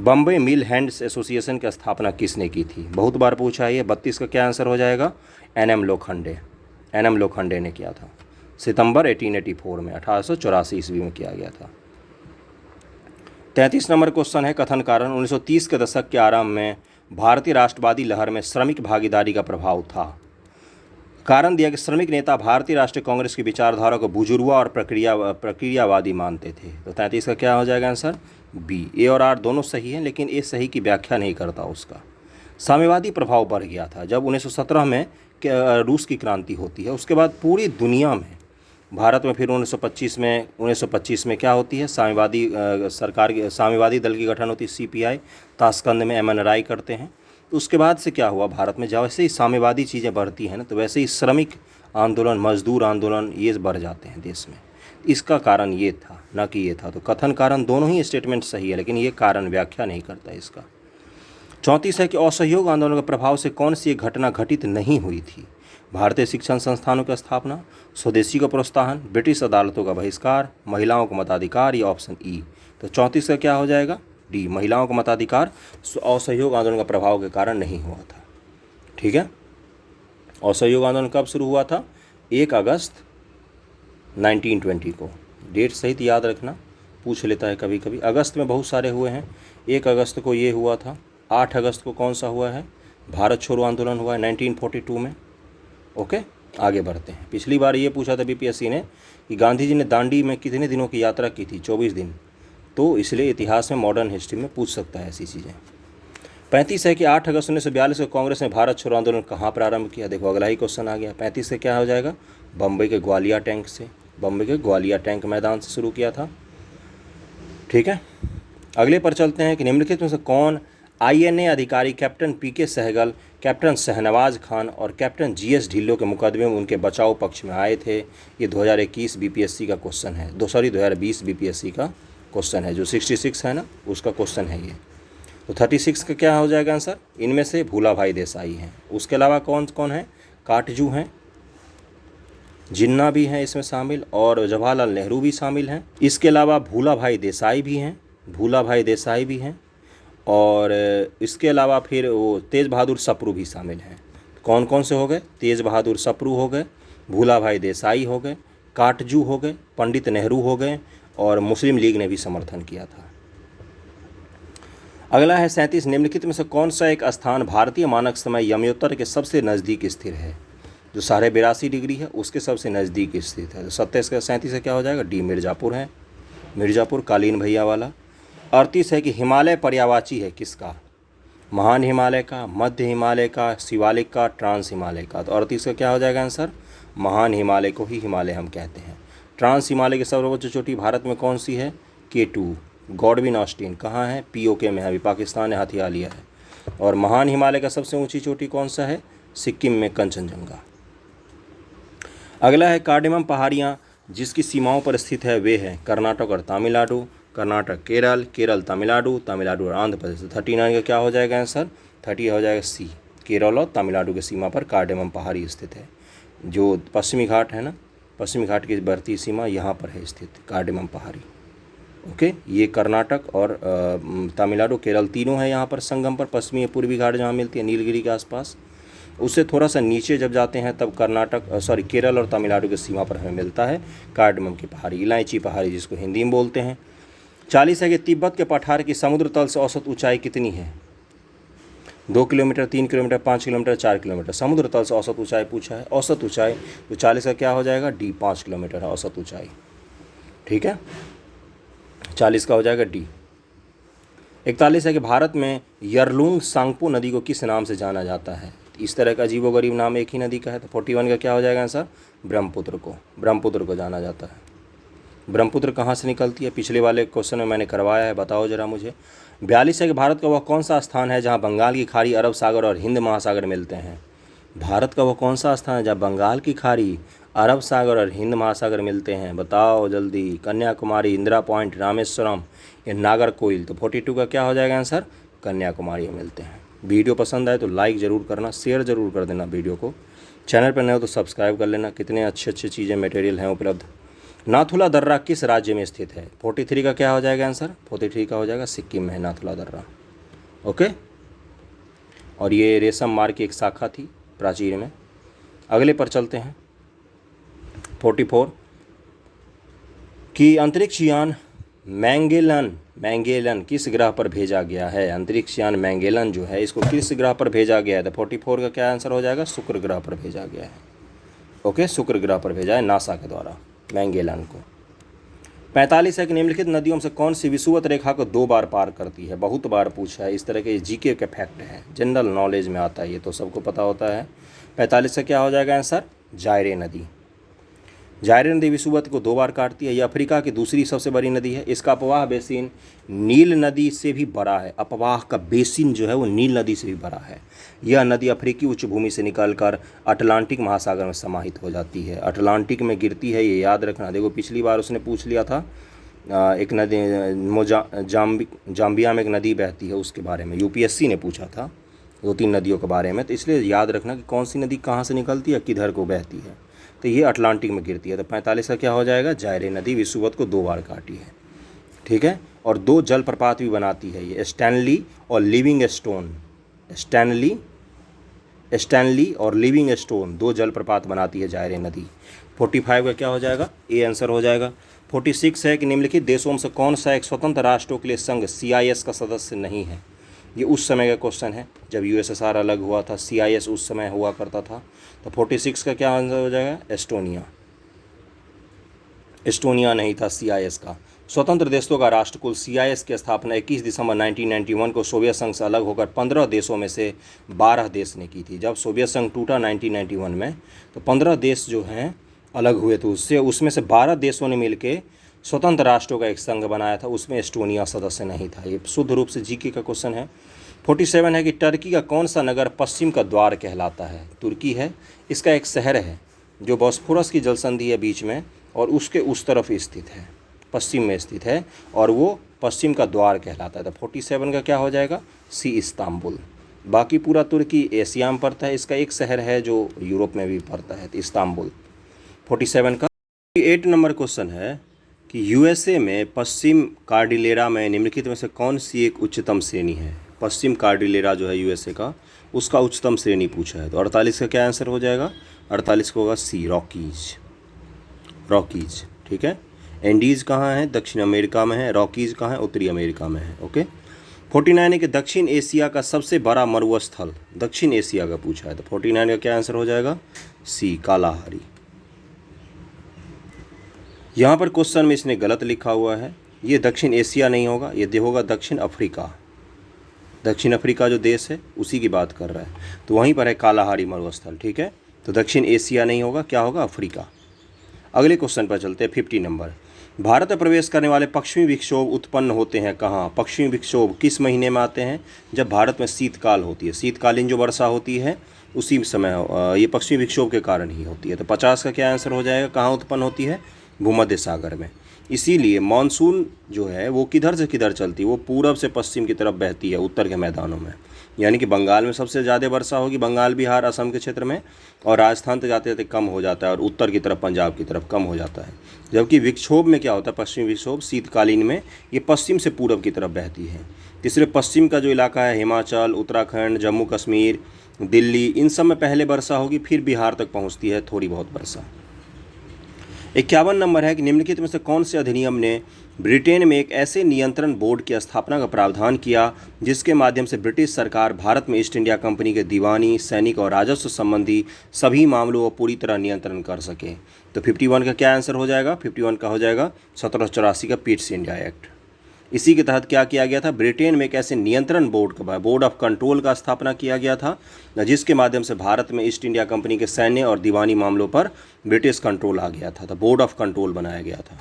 बम्बई मिल हैंड्स एसोसिएशन की स्थापना किसने की थी? बहुत बार पूछा है ये। 32 का क्या आंसर हो जाएगा? एनएम लोखंडे, एनएम लोखंडे ने किया था। सितंबर 1884 में, 1884 ईस्वी में किया गया था। 33 नंबर क्वेश्चन है, कथन कारण 1930 के दशक के आरंभ में भारतीय राष्ट्रवादी लहर में श्रमिक भागीदारी का प्रभाव था। कारण दिया कि श्रमिक नेता भारतीय राष्ट्रीय कांग्रेस की विचारधारा को बुजुर्गवा और प्रक्रियावादी मानते थे। तो 33 का क्या हो जाएगा आंसर? बी। ए और आर दोनों सही हैं, लेकिन ए सही की व्याख्या नहीं करता उसका। साम्यवादी प्रभाव बढ़ गया था जब 1917 में रूस की क्रांति होती है। उसके बाद पूरी दुनिया में, भारत में फिर 1925 में क्या होती है? साम्यवादी सरकार की, साम्यवादी दल की गठन होती है, सीपीआई। ताशकंद में एमएन राय करते हैं। तो उसके बाद से क्या हुआ, भारत में जब वैसे ही साम्यवादी चीज़ें बढ़ती हैं ना, तो वैसे ही श्रमिक आंदोलन, मजदूर आंदोलन ये बढ़ जाते हैं देश में। इसका कारण ये था, ना कि ये था। तो कथन कारण दोनों ही स्टेटमेंट सही है, लेकिन ये कारण व्याख्या नहीं करता इसका। 34 है कि असहयोग आंदोलन के प्रभाव से कौन सी एक घटना घटित नहीं हुई थी? भारतीय शिक्षण संस्थानों की स्थापना, स्वदेशी का प्रोत्साहन, ब्रिटिश अदालतों का बहिष्कार, महिलाओं को मताधिकार, या ऑप्शन ई। तो 34 का क्या हो जाएगा? डी, महिलाओं का मताधिकार असहयोग आंदोलन का प्रभाव के कारण नहीं हुआ था। ठीक है। असहयोग आंदोलन कब शुरू हुआ था? 1 अगस्त 1920 को। डेट सहित याद रखना, पूछ लेता है कभी कभी। अगस्त में बहुत सारे हुए हैं। 1 अगस्त को ये हुआ था। 8 अगस्त को कौन सा हुआ है? भारत छोड़ो आंदोलन हुआ है 1942 में। ओके, आगे बढ़ते हैं। पिछली बार ये पूछा था बीपीएससी ने कि गांधी जी ने दांडी में कितने दिनों की यात्रा की थी? 24 दिन। तो इसलिए इतिहास में, मॉडर्न हिस्ट्री में पूछ सकता है ऐसी चीज़ें। 35 है कि 8 अगस्त 1942 को कांग्रेस ने भारत छोड़ो आंदोलन कहाँ प्रारंभ किया? देखो अगला ही क्वेश्चन आ गया। 35 से क्या हो जाएगा? बम्बई के ग्वालियर टैंक से, बम्बई के ग्वालियर टैंक मैदान से शुरू किया था। ठीक है, अगले पर चलते हैं कि निम्नलिखित में से कौन आईएनए अधिकारी कैप्टन पीके सहगल, कैप्टन शहनवाज खान और कैप्टन जीएस ढिल्लो के मुकदमे में उनके बचाव पक्ष में आए थे? ये 2021 बीपीएससी का क्वेश्चन है। 2020 बीपीएससी का क्वेश्चन है, जो 66 है ना, उसका क्वेश्चन है ये। तो 36 का क्या हो जाएगा आंसर? इनमें से भूला भाई देसाई हैं। उसके अलावा कौन कौन है? काटजू हैं, जिन्ना भी हैं इसमें शामिल, और जवाहरलाल नेहरू भी शामिल हैं। इसके अलावा भूला भाई देसाई भी हैं, भूला भाई देसाई भी हैं, और इसके अलावा फिर वो तेज बहादुर सप्रू भी शामिल हैं। कौन कौन से हो गए? तेज बहादुर सप्रू हो गए, भूला भाई देसाई हो गए, काटजू हो गए, पंडित नेहरू हो गए, और मुस्लिम लीग ने भी समर्थन किया था। अगला है 37, निम्नलिखित में से कौन सा एक स्थान भारतीय मानक समय यमयोत्तर के सबसे नज़दीक स्थित है? जो 82.5 डिग्री है उसके सबसे नज़दीक स्थित है। तो 27 का 37 से क्या हो जाएगा? डी मिर्ज़ापुर है, मिर्ज़ापुर कालीन भैया वाला। 38 है कि हिमालय पर्यायवाची है किसका? महान हिमालय का, मध्य हिमालय का, शिवालिक का, ट्रांस हिमालय का। तो 38 का क्या हो जाएगा आंसर? महान हिमालय को ही हिमालय हम कहते हैं। ट्रांस हिमालय की सर्वोच्च चोटी भारत में कौन सी है? K2 Godwin Austen. कहाँ है? POK में है, अभी पाकिस्तान ने हथिया लिया है। और महान हिमालय का सबसे ऊंची चोटी कौन सा है? सिक्किम में कंचनजंगा। अगला है कार्डेमम पहाड़ियाँ जिसकी सीमाओं पर स्थित है वे हैं कर्नाटक और तमिलनाडु, कर्नाटक केरल, केरल तमिलनाडु, तमिलनाडु और आंध्र प्रदेश। 39 का क्या हो जाएगा आंसर? 30 हो जाएगा C, केरल और तमिलनाडु की सीमा पर कार्डेमम पहाड़ी स्थित है। जो पश्चिमी घाट है ना, पश्चिमी घाट की बढ़ती सीमा यहाँ पर है स्थित कार्डेमम पहाड़ी। ओके, ये कर्नाटक और तमिलनाडु, केरल तीनों है यहाँ पर संगम पर। पश्चिमी या पूर्वी घाट जहाँ मिलती है नीलगिरी के आसपास, उससे थोड़ा सा नीचे जब जाते हैं तब केरल और तमिलनाडु की सीमा पर हमें मिलता है कार्डेमम की पहाड़ी, इलायची पहाड़ी जिसको हिंदी में बोलते हैं। 40 है कि तिब्बत के पठार की समुद्र तल से औसत ऊंचाई कितनी है? 2 किलोमीटर, 3 किलोमीटर, 5 किलोमीटर, 4 किलोमीटर। समुद्र तल से औसत ऊंचाई पूछा है, औसत ऊंचाई। तो 40 का क्या हो जाएगा? D, 5 किलोमीटर है औसत ऊंचाई। ठीक है, 40 का हो जाएगा D। 41 है कि भारत में यरलुंग सांगपो नदी को किस नाम से जाना जाता है? इस तरह का अजीबोगरीब नाम एक ही नदी का है। तो 41 का क्या हो जाएगा आंसर? ब्रह्मपुत्र को जाना जाता है। ब्रह्मपुत्र कहाँ से निकलती है? पिछले वाले क्वेश्चन में मैंने करवाया है, बताओ जरा मुझे। 42 है कि भारत का वह कौन सा स्थान है जहाँ बंगाल की खाड़ी, अरब सागर और हिंद महासागर मिलते हैं? भारत का वह कौन सा स्थान है जहाँ बंगाल की खाड़ी, अरब सागर और हिंद महासागर मिलते हैं? बताओ जल्दी। कन्याकुमारी, इंदिरा पॉइंट, रामेश्वरम या नागरकोइल। तो 42 का क्या हो जाएगा आंसर? कन्याकुमारी में मिलते हैं। वीडियो पसंद आए तो लाइक ज़रूर करना, शेयर ज़रूर कर देना वीडियो को। चैनल पर नए हो तो सब्सक्राइब कर लेना। कितने अच्छे अच्छे चीज़ें मटेरियल हैं उपलब्ध। नाथुला दर्रा किस राज्य में स्थित है? 43 का क्या हो जाएगा आंसर? 43 का हो जाएगा सिक्किम में है नाथुला दर्रा। ओके, और ये रेशम मार्ग की एक शाखा थी प्राचीन में। अगले पर चलते हैं। 44 कि अंतरिक्ष यान मैंगेलन किस ग्रह पर भेजा गया है? अंतरिक्ष यान मैंगेलन जो है इसको किस ग्रह पर भेजा गया है? तो 44 का क्या आंसर हो जाएगा? शुक्र ग्रह पर भेजा गया है। ओके, शुक्र ग्रह पर भेजा है नासा के द्वारा मैंगेलन को। 45 है कि निम्नलिखित नदियों से कौन सी विषुवत रेखा को 2 बार पार करती है? बहुत बार पूछा है, इस तरह के जीके के फैक्ट है, जनरल नॉलेज में आता है, ये तो सबको पता होता है। 45 से क्या हो जाएगा आंसर? जायरे नदी। जायरे नदी विषुवत को 2 बार काटती है। यह अफ्रीका की दूसरी सबसे बड़ी नदी है। इसका अपवाह बेसिन नील नदी से भी बड़ा है। अपवाह का बेसिन जो है वो नील नदी से भी बड़ा है। यह नदी अफ्रीकी उच्च भूमि से निकलकर अटलांटिक महासागर में समाहित हो जाती है। अटलांटिक में गिरती है, ये याद रखना। देखो पिछली बार उसने पूछ लिया था, एक नदी जाम्बिया में एक नदी बहती है उसके बारे में, यूपीएससी ने पूछा था 2-3 नदियों के बारे में। तो इसलिए याद रखना कि कौन सी नदी कहाँ से निकलती है, किधर को बहती है। तो ये अटलांटिक में गिरती है। तो 45 का क्या हो जाएगा? जायरे नदी विषुवत को 2 बार काटी है। ठीक है, और 2 जलप्रपात भी बनाती है ये, स्टैनली और लिविंगस्टोन। स्टैनली स्टैनली और लिविंग स्टोन 2 जलप्रपात बनाती है जायरे नदी। 45 का क्या हो जाएगा, ए आंसर हो जाएगा। 46 है कि निम्नलिखित देशों में से कौन सा एक स्वतंत्र राष्ट्रों के लिए संघ CIS का सदस्य नहीं है। ये उस समय का क्वेश्चन है जब USSR अलग हुआ था, CIS उस समय हुआ करता था। तो 46 का क्या आंसर हो जाएगा, एस्टोनिया। एस्टोनिया नहीं था CIS का। स्वतंत्र देशों का राष्ट्रकुल CIS की स्थापना 21 दिसंबर 1991 को सोवियत संघ से अलग होकर 15 देशों में से 12 देश ने की थी। जब सोवियत संघ टूटा 1991 में, तो 15 देश जो हैं अलग हुए थे उससे, उसमें से 12 देशों ने मिलकर स्वतंत्र राष्ट्रों का एक संघ बनाया था, उसमें एस्टोनिया सदस्य नहीं था। ये शुद्ध रूप से GK का क्वेश्चन है। 47 है कि टर्की का कौन सा नगर पश्चिम का द्वार कहलाता है। तुर्की है, इसका एक शहर है जो बॉस्फोरस की जलसंधि है बीच में और उसके उस तरफ स्थित है, पश्चिम में स्थित है, और वो पश्चिम का द्वार कहलाता है। तो 47 का क्या हो जाएगा, C इस्तांबुल। बाकी पूरा तुर्की एशिया में पड़ता है, इसका एक शहर है जो यूरोप में भी पड़ता है, तो इस्तांबुल। 47 का 8 नंबर क्वेश्चन है कि USA में पश्चिम कार्डिलेरा में निम्नलिखित में से कौन सी एक उच्चतम श्रेणी है। पश्चिम कार्डिलेरा जो है USA का, उसका उच्चतम श्रेणी पूछा है। तो 48 का क्या आंसर हो जाएगा, 48 को होगा C रॉकीज। रॉकीज, ठीक है। एंडीज कहाँ है, दक्षिण अमेरिका में है। रॉकीज कहाँ है, उत्तरी अमेरिका में है। ओके। 49 है कि दक्षिण एशिया का सबसे बड़ा मरुस्थल, दक्षिण एशिया का पूछा है। तो 49 का क्या आंसर हो जाएगा, C कालाहारी। यहाँ पर क्वेश्चन में इसने गलत लिखा हुआ है, ये दक्षिण एशिया नहीं होगा, ये होगा दक्षिण अफ्रीका। दक्षिण अफ्रीका जो देश है उसी की बात कर रहा है, तो वहीं पर है कालाहारी मरुस्थल, ठीक है। तो दक्षिण एशिया नहीं होगा, क्या होगा, अफ्रीका। अगले क्वेश्चन पर चलते हैं, 50 नंबर। भारत में प्रवेश करने वाले पश्चिमी विक्षोभ उत्पन्न होते हैं कहाँ। पश्चिमी विक्षोभ किस महीने में आते हैं, जब भारत में शीतकाल होती है, शीतकालीन जो वर्षा होती है उसी समय ये पश्चिमी विक्षोभ के कारण ही होती है। तो 50 का क्या आंसर हो जाएगा, कहाँ उत्पन्न होती है, भूमध्य सागर में। इसीलिए मानसून जो है वो किधर से किधर चलती है, वो पूरब से पश्चिम की तरफ बहती है, उत्तर के मैदानों में। यानी कि बंगाल में सबसे ज़्यादा वर्षा होगी, बंगाल बिहार असम के क्षेत्र में, और राजस्थान तक जाते जाते कम हो जाता है, और उत्तर की तरफ पंजाब की तरफ कम हो जाता है। जबकि विक्षोभ में क्या होता है, पश्चिमी विक्षोभ शीतकालीन में ये पश्चिम से पूरब की तरफ बहती है। तीसरे पश्चिम का जो इलाका है, हिमाचल, उत्तराखंड, जम्मू कश्मीर, दिल्ली, इन सब में पहले वर्षा होगी, फिर बिहार तक पहुँचती है थोड़ी बहुत वर्षा। 51 नंबर है कि निम्नलिखित में से कौन से अधिनियम ने ब्रिटेन में एक ऐसे नियंत्रण बोर्ड की स्थापना का प्रावधान किया जिसके माध्यम से ब्रिटिश सरकार भारत में ईस्ट इंडिया कंपनी के दीवानी, सैनिक और राजस्व संबंधी सभी मामलों को पूरी तरह नियंत्रण कर सके। तो 51 का क्या आंसर हो जाएगा, 51 का हो जाएगा 1784 का पीट्स इंडिया एक्ट। इसी के तहत क्या किया गया था, ब्रिटेन में एक ऐसे नियंत्रण बोर्ड का, बोर्ड ऑफ कंट्रोल का स्थापना किया गया था, जिसके माध्यम से भारत में ईस्ट इंडिया कंपनी के सैन्य और दीवानी मामलों पर ब्रिटिश कंट्रोल आ गया था। तो बोर्ड ऑफ कंट्रोल बनाया गया था।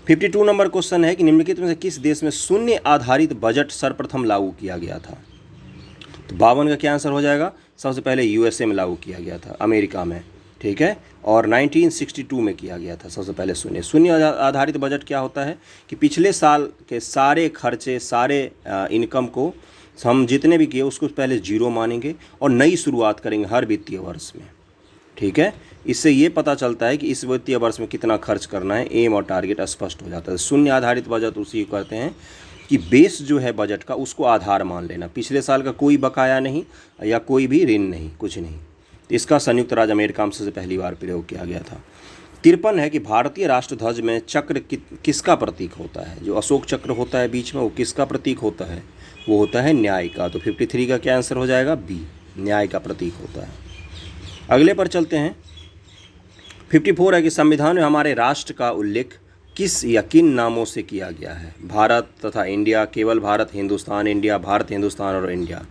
52 नंबर क्वेश्चन है कि निम्नलिखित में से किस देश में शून्य आधारित बजट सर्वप्रथम लागू किया गया था। तो 52 का क्या आंसर हो जाएगा, सबसे पहले USA में लागू किया गया था, अमेरिका में, ठीक है, और 1962 में किया गया था सबसे पहले। शून्य आधारित बजट क्या होता है कि पिछले साल के सारे खर्चे, सारे इनकम को हम जितने भी किए उसको पहले जीरो मानेंगे और नई शुरुआत करेंगे हर वित्तीय वर्ष में, ठीक है। इससे ये पता चलता है कि इस वित्तीय वर्ष में कितना खर्च करना है, एम और टारगेट स्पष्ट हो जाता है। शून्य आधारित बजट उसी को कहते हैं कि बेस जो है बजट का उसको आधार मान लेना, पिछले साल का कोई बकाया नहीं या कोई भी ऋण नहीं, कुछ नहीं। इसका संयुक्त राज्य अमेरिका में से पहली बार प्रयोग किया गया था। 53 है कि भारतीय राष्ट्रध्वज में चक्र किसका प्रतीक होता है, जो अशोक चक्र होता है बीच में, वो किसका प्रतीक होता है, वो होता है न्याय का। तो 53 का क्या आंसर हो जाएगा, बी, न्याय का प्रतीक होता है। अगले पर चलते हैं। 54 है कि संविधान में हमारे राष्ट्र का उल्लेख किस या किन नामों से किया गया है, भारत तथा इंडिया, केवल भारत, हिंदुस्तान, इंडिया, भारत, हिंदुस्तान और इंडिया।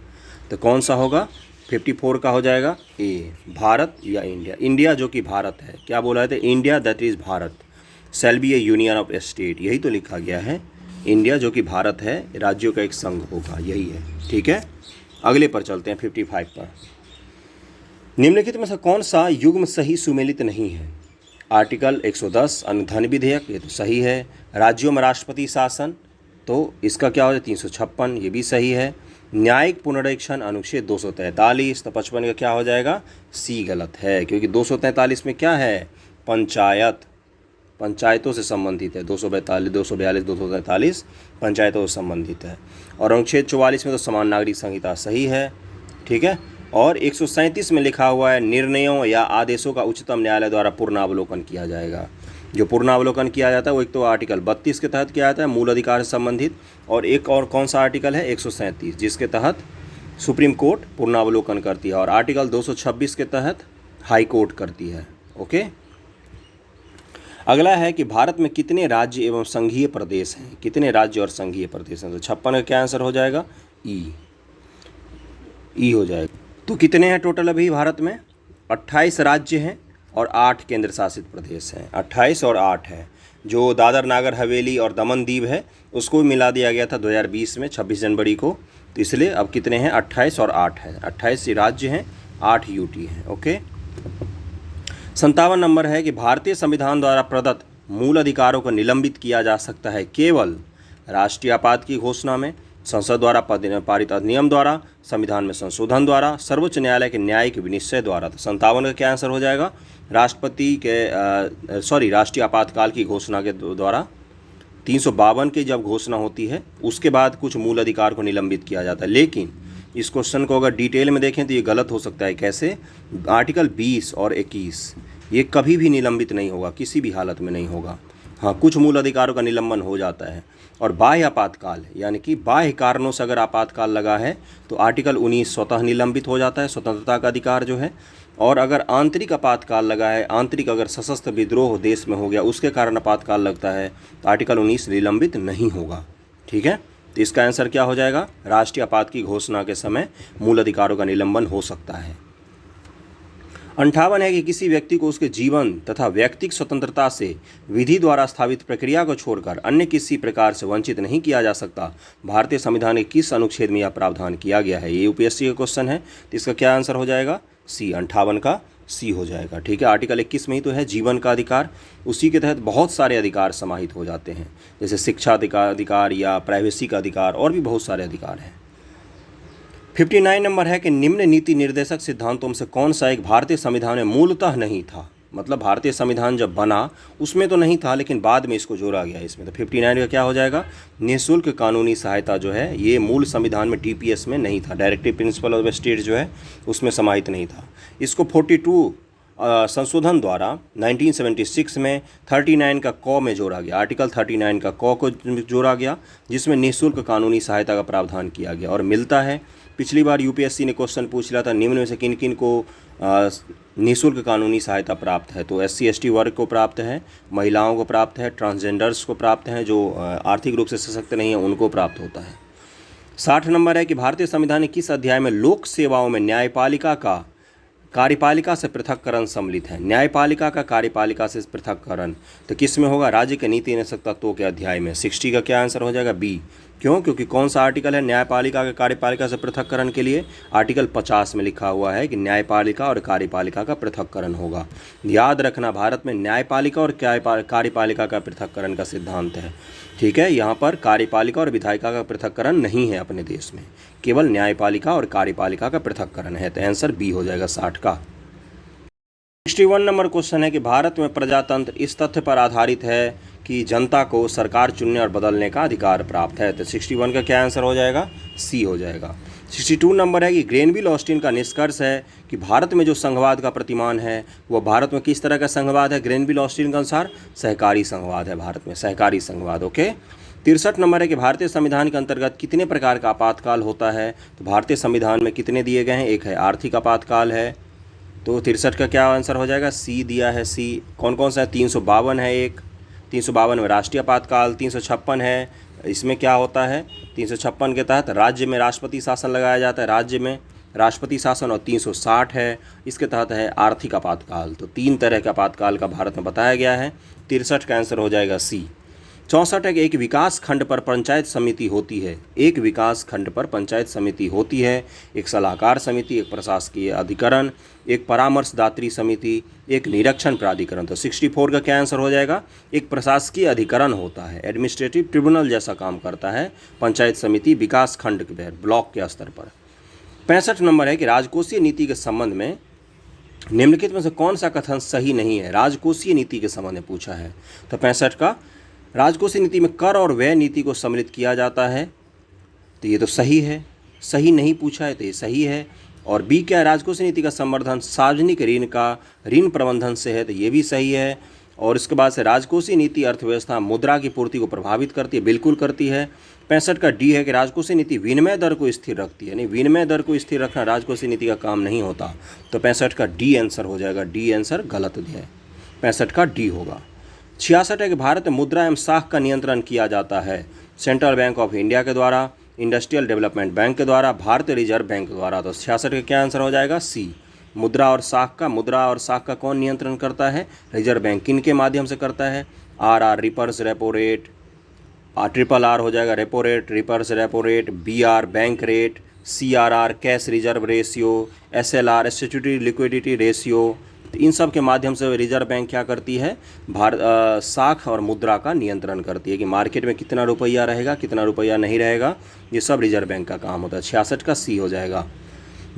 तो कौन सा होगा, 54 का हो जाएगा ए, भारत या इंडिया। इंडिया जो कि भारत है, क्या बोला है, India that is Bharat shall be A union of state, यही तो लिखा गया है। इंडिया जो कि भारत है, राज्यों का एक संघ होगा, यही है, ठीक है। अगले पर चलते हैं 55 पर। निम्नलिखित में से कौन सा युग्म सही सुमेलित नहीं है। आर्टिकल 110 अनुधन विधेयक, ये तो सही है। राज्यों में राष्ट्रपति शासन, तो इसका क्या हो जाए 356, ये भी सही है। न्यायिक पुनरीक्षण अनुच्छेद 243, तो 55 का क्या हो जाएगा, सी गलत है, क्योंकि 243 में क्या है, पंचायत, पंचायतों से संबंधित है। 242, 242, 243 पंचायतों से संबंधित है। और अनुच्छेद 44 में तो समान नागरिक संहिता सही है, ठीक है। और 137 में लिखा हुआ है निर्णयों या आदेशों का उच्चतम न्यायालय द्वारा पुनरावलोकन किया जाएगा। जो पुनरावलोकन किया जाता है वो एक तो आर्टिकल 32 के तहत किया जाता है मूल अधिकार से संबंधित, और एक और कौन सा आर्टिकल है 137 जिसके तहत सुप्रीम कोर्ट पुनरावलोकन करती है, और आर्टिकल 226 के तहत हाई कोर्ट करती है। ओके, अगला है कि भारत में कितने राज्य एवं संघीय प्रदेश हैं, कितने राज्य और संघीय प्रदेश हैं। तो 56 का क्या आंसर हो जाएगा, ई हो जाएगा। तो कितने हैं टोटल अभी भारत में, 28 राज्य हैं और 8 केंद्र शासित प्रदेश हैं। 28 और 8 है। जो दादर नागर हवेली और दमन दीव है उसको भी मिला दिया गया था 2020 में 26 जनवरी को, तो इसलिए अब कितने हैं 28 और 8 है। 28 राज्य हैं, 8 यूटी हैं। ओके, 57 नंबर है कि भारतीय संविधान द्वारा प्रदत्त मूल अधिकारों को निलंबित किया जा सकता है केवल राष्ट्रीय आपात की घोषणा में, संसद द्वारा पारित अधिनियम द्वारा, संविधान में संशोधन द्वारा, सर्वोच्च न्यायालय के न्यायिक विनिश्चय द्वारा। तो 57 का क्या आंसर हो जाएगा, राष्ट्रपति के राष्ट्रीय आपातकाल की घोषणा के द्वारा। 352 की जब घोषणा होती है उसके बाद कुछ मूल अधिकार को निलंबित किया जाता है, लेकिन इस क्वेश्चन को अगर डिटेल में देखें तो ये गलत हो सकता है। कैसे, आर्टिकल 20 और 21 ये कभी भी निलंबित नहीं होगा, किसी भी हालत में नहीं होगा। हाँ, कुछ मूल अधिकारों का निलंबन हो जाता है। और बाह्य आपातकाल यानी कि बाह्य कारणों से अगर आपातकाल लगा है तो आर्टिकल 19 स्वतः निलंबित हो जाता है, स्वतंत्रता का अधिकार जो है। और अगर आंतरिक आपातकाल लगा है, आंतरिक अगर सशस्त्र विद्रोह देश में हो गया उसके कारण आपातकाल लगता है तो आर्टिकल 19 निलंबित नहीं होगा। ठीक है, तो इसका आंसर क्या हो जाएगा, राष्ट्रीय आपात की घोषणा के समय मूल अधिकारों का निलंबन हो सकता है। 58 है कि किसी व्यक्ति को उसके जीवन तथा व्यक्तिगत स्वतंत्रता से विधि द्वारा स्थापित प्रक्रिया को छोड़कर अन्य किसी प्रकार से वंचित नहीं किया जा सकता। भारतीय संविधान के किस अनुच्छेद में यह प्रावधान किया गया है। ये यूपीएससी का क्वेश्चन है, तो इसका क्या आंसर हो जाएगा, सी। 58 का सी हो जाएगा। ठीक है, आर्टिकल 21 में ही तो है जीवन का अधिकार, उसी के तहत बहुत सारे अधिकार समाहित हो जाते हैं, जैसे शिक्षा अधिकार या प्राइवेसी का अधिकार, और भी बहुत सारे अधिकार हैं। 59 नंबर है कि निम्न नीति निर्देशक सिद्धांतों में से कौन सा एक भारतीय संविधान में मूलतः नहीं था। मतलब भारतीय संविधान जब बना उसमें तो नहीं था लेकिन बाद में इसको जोड़ा गया इसमें। तो 59 का क्या हो जाएगा, निःशुल्क कानूनी सहायता जो है ये मूल संविधान में डीपीएस में नहीं था, डायरेक्टिव प्रिंसिपल ऑफ स्टेट जो है उसमें समाहित नहीं था। इसको 42 संशोधन द्वारा 1976 में 39 का क में जोड़ा गया, आर्टिकल 39 का क को जोड़ा गया, जिसमें निःशुल्क कानूनी सहायता का प्रावधान किया गया और मिलता है। पिछली बार यूपीएससी ने क्वेश्चन पूछ लिया था निम्न में से किन किन को निःशुल्क कानूनी सहायता प्राप्त है। तो SC ST वर्ग को प्राप्त है, महिलाओं को प्राप्त है, ट्रांसजेंडर्स को प्राप्त है, जो आर्थिक रूप से सशक्त नहीं है उनको प्राप्त होता है। 60 नंबर है कि भारतीय संविधान के किस अध्याय में लोक सेवाओं में न्यायपालिका का कार्यपालिका से पृथक्करण सम्मिलित है। न्यायपालिका का कार्यपालिका से पृथक्करण तो किस में होगा, राज्य के नीति नियंत्रक तत्वों के अध्याय में। 60 का क्या आंसर हो जाएगा, बी। क्यों, क्योंकि कौन सा आर्टिकल है न्यायपालिका के कार्यपालिका से पृथक्करण के लिए, आर्टिकल 50 में लिखा हुआ है कि न्यायपालिका और कार्यपालिका का पृथक्करण होगा। याद रखना, भारत में न्यायपालिका और कार्यपालिका का पृथक्करण का सिद्धांत है। ठीक है, यहाँ पर कार्यपालिका और विधायिका का पृथक्करण नहीं है अपने देश में, केवल न्यायपालिका और कार्यपालिका का पृथक्करण है। तो आंसर बी हो जाएगा 60 का। 61 नंबर क्वेश्चन है कि भारत में प्रजातंत्र इस तथ्य पर आधारित है कि जनता को सरकार चुनने और बदलने का अधिकार प्राप्त है। तो 61 का क्या आंसर हो जाएगा, सी हो जाएगा। 62 नंबर है कि ग्रेनविल ऑस्टिन का निष्कर्ष है कि भारत में जो संघवाद का प्रतिमान है वह भारत में किस तरह का संघवाद है। ग्रेनविल ऑस्टिन के अनुसार सहकारी संघवाद है भारत में, सहकारी संघवाद। ओके। 63 नंबर है कि भारतीय संविधान के अंतर्गत कितने प्रकार का आपातकाल होता है। तो भारतीय संविधान में कितने दिए गए हैं, एक है आर्थिक आपातकाल है। तो 63 का क्या आंसर हो जाएगा, सी दिया है, सी। कौन कौन सा है, 352 है एक, 352 में राष्ट्रीय आपातकाल, 356 है, इसमें क्या होता है 356 के तहत राज्य में राष्ट्रपति शासन लगाया जाता है, राज्य में राष्ट्रपति शासन, और 360 है इसके तहत है आर्थिक आपातकाल। तो 3 तरह के आपातकाल का भारत में बताया गया है। 63 का आंसर हो जाएगा सी। 64 है कि एक विकास खंड पर पंचायत समिति होती है, एक विकास खंड पर पंचायत समिति होती है, एक सलाहकार समिति, एक प्रशासकीय अधिकरण, एक परामर्शदात्री समिति, एक निरीक्षण प्राधिकरण। तो 64 का क्या आंसर हो जाएगा, एक प्रशासकीय अधिकरण होता है, एडमिनिस्ट्रेटिव ट्रिब्यूनल जैसा काम करता है पंचायत समिति विकास खंड के ब्लॉक के स्तर पर। 65 नंबर है कि राजकोषीय नीति के संबंध में निम्नलिखित में से कौन सा कथन सही नहीं है। राजकोषीय नीति के संबंध में पूछा है। तो 65 का, राजकोषीय नीति में कर और व्यय नीति को सम्मिलित किया जाता है, तो ये तो सही है। सही नहीं पूछा है तो ये सही है। और बी क्या है, राजकोषीय नीति का संवर्धन सार्वजनिक ऋण प्रबंधन से है, तो ये भी सही है। और इसके बाद से राजकोषीय नीति अर्थव्यवस्था मुद्रा की पूर्ति को प्रभावित करती है, बिल्कुल करती है। 65 का डी है कि राजकोषीय नीति विनिमय दर को स्थिर रखती है, नहीं विनिमय दर को स्थिर रखना राजकोषीय नीति का काम नहीं होता, तो 65 का डी आंसर हो जाएगा, डी आंसर गलत है, 65 का डी होगा। 66 है कि भारत में मुद्रा एवं साख का नियंत्रण किया जाता है सेंट्रल बैंक ऑफ इंडिया के द्वारा, इंडस्ट्रियल डेवलपमेंट बैंक के द्वारा, भारतीय रिजर्व बैंक द्वारा, तो 66 का क्या आंसर हो जाएगा, सी। मुद्रा और साख का कौन नियंत्रण करता है, रिजर्व बैंक। किन के माध्यम से करता है, R reverse repo rate, triple R हो जाएगा repo rate, reverse repo rate, BR bank rate, CRR cash reserve ratio, SLR statutory liquidity ratio, तो इन सब के माध्यम से रिजर्व बैंक क्या करती है, साख और मुद्रा का नियंत्रण करती है कि मार्केट में कितना रुपया रहेगा, कितना रुपया नहीं रहेगा, ये सब रिजर्व बैंक का काम होता है। 66 का सी हो जाएगा।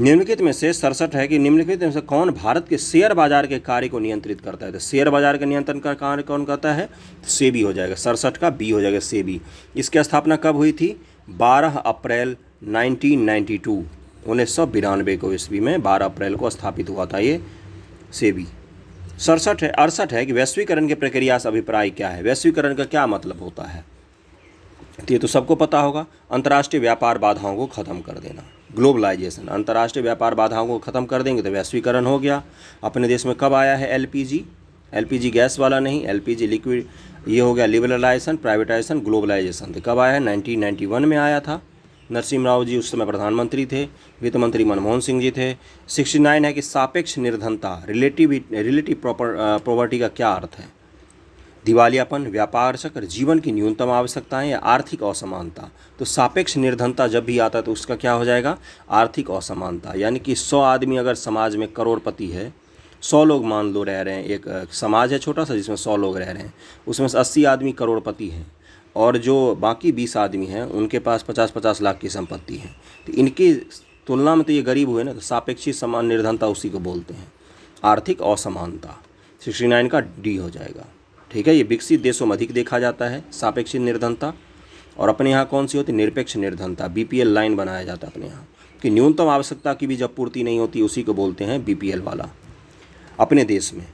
निम्नलिखित में से 67 है कि निम्नलिखित में से कौन भारत के शेयर बाजार के कार्य को नियंत्रित करता है, तो शेयर बाजार के नियंत्रण का कार्य कौन करता है, सेबी हो जाएगा। 67 का बी हो जाएगा, सेबी। इसकी स्थापना कब हुई थी, 12 अप्रैल 1992, 1992 को ईस्वी में 12 अप्रैल को स्थापित हुआ था ये सेबी। 68 है कि वैश्वीकरण की प्रक्रिया से अभिप्राय क्या है, वैश्वीकरण का क्या मतलब होता है, तो ये तो सबको पता होगा, अंतर्राष्ट्रीय व्यापार बाधाओं को खत्म कर देना, ग्लोबलाइजेशन। अंतर्राष्ट्रीय व्यापार बाधाओं को खत्म कर देंगे तो वैश्वीकरण हो गया। अपने देश में कब आया है एलपीजी गैस वाला नहीं, एलपीजी लिक्विड, ये हो गया लिबरलाइजेशन, प्राइवेटाइजेशन, ग्लोबलाइजेशन। तो कब आया है, 1991 में आया था। नरसिम्हा राव जी उस समय प्रधानमंत्री थे, वित्त मंत्री मनमोहन सिंह जी थे। 69 है कि सापेक्ष निर्धनता, रिलेटिव प्रॉपर्टी का क्या अर्थ है, दिवालियापन, व्यापार चक्र, जीवन की न्यूनतम आवश्यकताएं या आर्थिक असमानता। तो सापेक्ष निर्धनता जब भी आता है तो उसका क्या हो जाएगा, आर्थिक असमानता। यानी कि 100 आदमी अगर समाज में करोड़पति है, 100 लोग मान लो रह रहे हैं, एक समाज है छोटा सा जिसमें 100 लोग रह रहे हैं, उसमें से 80 आदमी करोड़पति हैं और जो बाकी 20 आदमी हैं उनके पास 50-50 लाख की संपत्ति है, तो इनकी तुलना में तो ये गरीब हुए ना, तो सापेक्षिक समान निर्धनता उसी को बोलते हैं, आर्थिक असमानता। 69 का डी हो जाएगा। ठीक है, ये विकसित देशों में अधिक देखा जाता है सापेक्षिक निर्धनता, और अपने यहाँ कौन सी होती है, निरपेक्ष निर्धनता। BPL लाइन बनाया जाता है अपने यहाँ कि न्यूनतम आवश्यकता की भी जब पूर्ति नहीं होती उसी को बोलते हैं BPL वाला। अपने देश में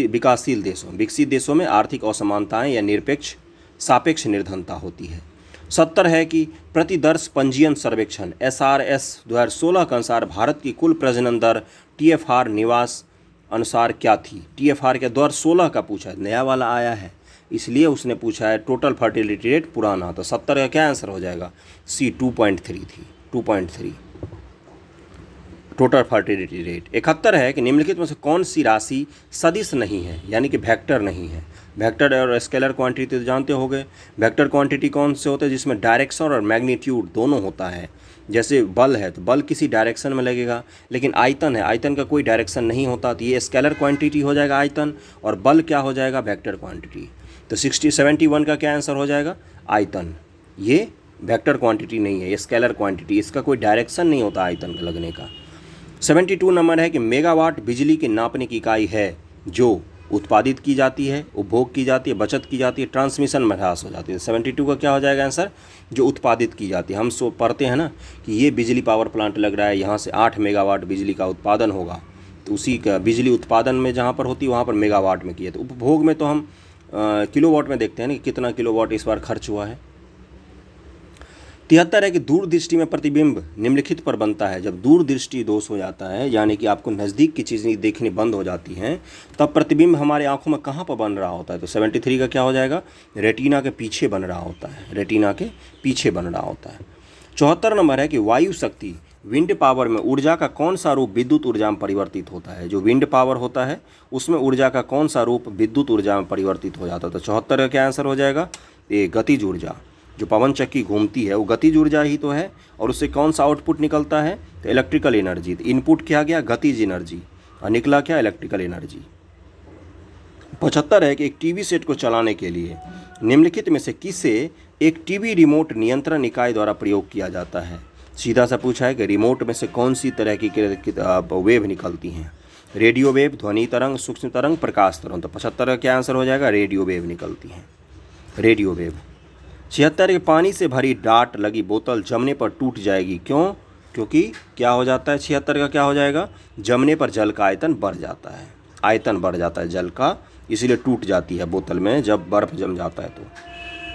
विकासशील देशों, विकसित देशों में आर्थिक असमानताएं या निरपेक्ष सापेक्ष निर्धनता होती है। 70 है कि प्रतिदर्श पंजीयन सर्वेक्षण SRS 2016 के अनुसार भारत की कुल प्रजनन दर TFR निवास अनुसार क्या थी। TFR के 2016 का पूछा है, नया वाला आया है इसलिए उसने पूछा है। टोटल फर्टिलिटी रेट पुराना, तो 70 का क्या आंसर हो जाएगा, C 2.3 थी, 2.3 टोटल फर्टिलिटी रेट। 71 है कि निम्नलिखित में से कौन सी राशि सदिश नहीं है, यानी कि वेक्टर नहीं है। वेक्टर और स्केलर क्वांटिटी तो जानते होंगे। वेक्टर क्वांटिटी कौन से होते हैं, जिसमें डायरेक्शन और मैग्नीट्यूड दोनों होता है। जैसे बल है तो बल किसी डायरेक्शन में लगेगा, लेकिन आयतन है, आयतन का कोई डायरेक्शन नहीं होता, तो ये स्केलर क्वांटिटी हो जाएगा आयतन, और बल क्या हो जाएगा, वेक्टर क्वांटिटी। तो 71 का क्या आंसर हो जाएगा, आयतन। ये वेक्टर क्वांटिटी नहीं है, ये स्केलर क्वांटिटी, इसका कोई डायरेक्शन नहीं होता आयतन का लगने का। 72 नंबर है कि मेगावाट बिजली की नापने की इकाई है जो उत्पादित की जाती है, उपभोग की जाती है, बचत की जाती है, ट्रांसमिशन में ह्रास हो जाती है। 72 का क्या हो जाएगा आंसर, जो उत्पादित की जाती है। हम पढ़ते हैं ना कि ये बिजली पावर प्लांट लग रहा है, यहाँ से 8 मेगावाट बिजली का उत्पादन होगा, तो उसी का बिजली उत्पादन में जहाँ पर होती है वहाँ पर मेगावाट में किया। तो उपभोग में तो हम किलोवाट में देखते हैं ना कि कितना किलोवाट इस बार खर्च हुआ है। 73 है कि दूरदृष्टि में प्रतिबिंब निम्नलिखित पर बनता है। जब दूरदृष्टि दोष हो जाता है, यानी कि आपको नज़दीक की चीज़ें देखनी बंद हो जाती हैं, तब प्रतिबिंब हमारे आंखों में कहाँ पर बन रहा होता है, तो 73 का क्या हो जाएगा, रेटिना के पीछे बन रहा होता है, रेटिना के पीछे बन रहा होता है। 74 नंबर है कि वायु शक्ति विंड पावर में ऊर्जा का कौन सा रूप विद्युत ऊर्जा में परिवर्तित होता है। जो विंड पावर होता है उसमें ऊर्जा का कौन सा रूप विद्युत ऊर्जा में परिवर्तित हो जाता है, तो 74 का क्या आंसर हो जाएगा, ये गतिज ऊर्जा। जो पवन चक्की घूमती है वो गतिज ऊर्जा ही तो है, और उससे कौन सा आउटपुट निकलता है, तो इलेक्ट्रिकल एनर्जी। तो इनपुट क्या गया, गतिज एनर्जी, और निकला क्या, इलेक्ट्रिकल एनर्जी। 75 है कि एक टीवी सेट को चलाने के लिए निम्नलिखित में से किसे एक टीवी रिमोट नियंत्रण इकाई द्वारा प्रयोग किया जाता है। सीधा सा पूछा है कि रिमोट में से कौन सी तरह की वेव निकलती हैं, रेडियो वेव, ध्वनि तरंग, सूक्ष्म तरंग, प्रकाश तरंग। तो 75 का क्या आंसर हो जाएगा, रेडियो वेव निकलती हैं, रेडियो वेव। 76 के पानी से भरी डाट लगी बोतल जमने पर टूट जाएगी, क्यों, क्योंकि क्या हो जाता है 76 का क्या हो जाएगा, जमने पर जल का आयतन बढ़ जाता है, आयतन बढ़ जाता है जल का, इसीलिए टूट जाती है बोतल में जब बर्फ़ जम जाता है। तो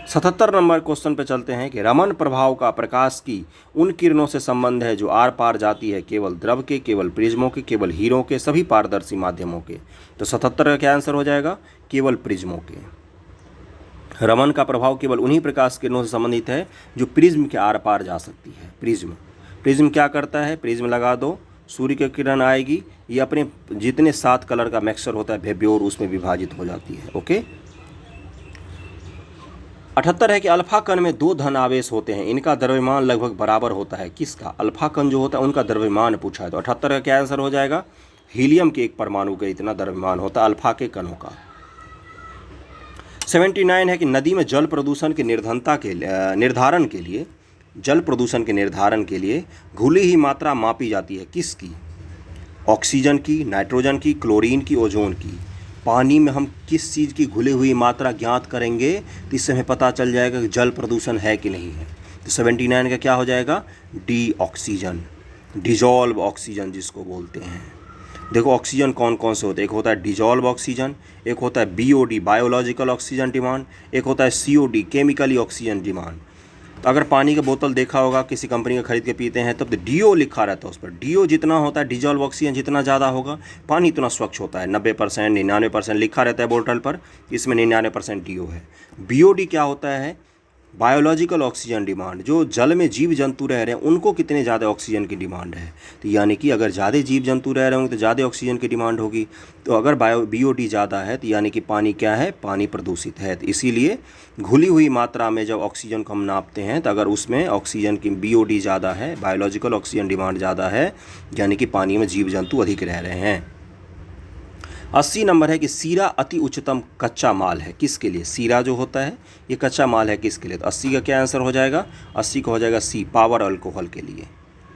77 नंबर क्वेश्चन पे चलते हैं कि रमन प्रभाव का प्रकाश की उन किरणों से संबंध है जो आर पार जाती है केवल द्रव के, केवल प्रिज्मों के, केवल हीरों के, सभी पारदर्शी माध्यमों के। तो 77 का क्या आंसर हो जाएगा, केवल प्रिज्मों के। रमन का प्रभाव केवल उन्हीं प्रकाश किरणों से संबंधित है जो प्रिज्म के आर पार जा सकती है। प्रिज्म क्या करता है, प्रिज्म लगा दो, सूर्य की किरण आएगी, ये अपने जितने 7 कलर का मिक्सचर होता है वेव्योर, उसमें विभाजित हो जाती है। ओके। 78 है कि अल्फा कण में 2 धन आवेश होते हैं, इनका द्रव्यमान लगभग बराबर होता है, किसका, अल्फा कण जो होता है उनका द्रव्यमान पूछा है। तो 78 का क्या आंसर हो जाएगा, हीलियम के एक परमाणु का इतना द्रव्यमान होता है अल्फा के कणों का। 79 है कि नदी में जल प्रदूषण के निर्धारण के लिए जल प्रदूषण के निर्धारण के लिए घुली ही मात्रा मापी जाती है, किसकी, ऑक्सीजन की, नाइट्रोजन की, क्लोरीन की, ओजोन की। पानी में हम किस चीज़ की घुली हुई मात्रा ज्ञात करेंगे तो इससे हमें पता चल जाएगा कि जल प्रदूषण है कि नहीं है। तो 79 का क्या हो जाएगा, डी ऑक्सीजन, डिजॉल्व ऑक्सीजन जिसको बोलते हैं। देखो ऑक्सीजन कौन कौन से होते हैं, एक होता है डिजॉल्व ऑक्सीजन, एक होता है बीओडी बायोलॉजिकल ऑक्सीजन डिमांड, एक होता है सीओडी केमिकली ऑक्सीजन डिमांड। तो अगर पानी का बोतल देखा होगा किसी कंपनी का खरीद के पीते हैं तब तो डीओ लिखा रहता है उस पर, डीओ जितना होता है डिजॉल्व ऑक्सीजन जितना ज़्यादा होगा पानी उतना स्वच्छ होता है। 90% 99% लिखा रहता है बोतल पर, इसमें 99% डीओ है। बीओडी क्या होता है, बायोलॉजिकल ऑक्सीजन डिमांड, जो जल में जीव जंतु रह रहे हैं उनको कितने ज़्यादा ऑक्सीजन की डिमांड है। तो यानी कि अगर ज़्यादा जीव जंतु रह रहे होंगे तो ज़्यादा ऑक्सीजन की डिमांड होगी। तो अगर बीओडी ज़्यादा है तो यानी कि पानी क्या है, पानी प्रदूषित है। तो इसीलिए घुली हुई मात्रा में जब ऑक्सीजन को हम नापते हैं तो अगर उसमें ऑक्सीजन की बीओडी ज़्यादा है, बायोलॉजिकल ऑक्सीजन डिमांड ज़्यादा है, यानी कि पानी में जीव जंतु अधिक रह रहे हैं। 80 नंबर है कि सीरा अति उच्चतम कच्चा माल है, किसके लिए, सीरा जो होता है ये कच्चा माल है किसके लिए। तो 80 का क्या आंसर हो जाएगा, 80 का हो जाएगा सी, पावर अल्कोहल के लिए।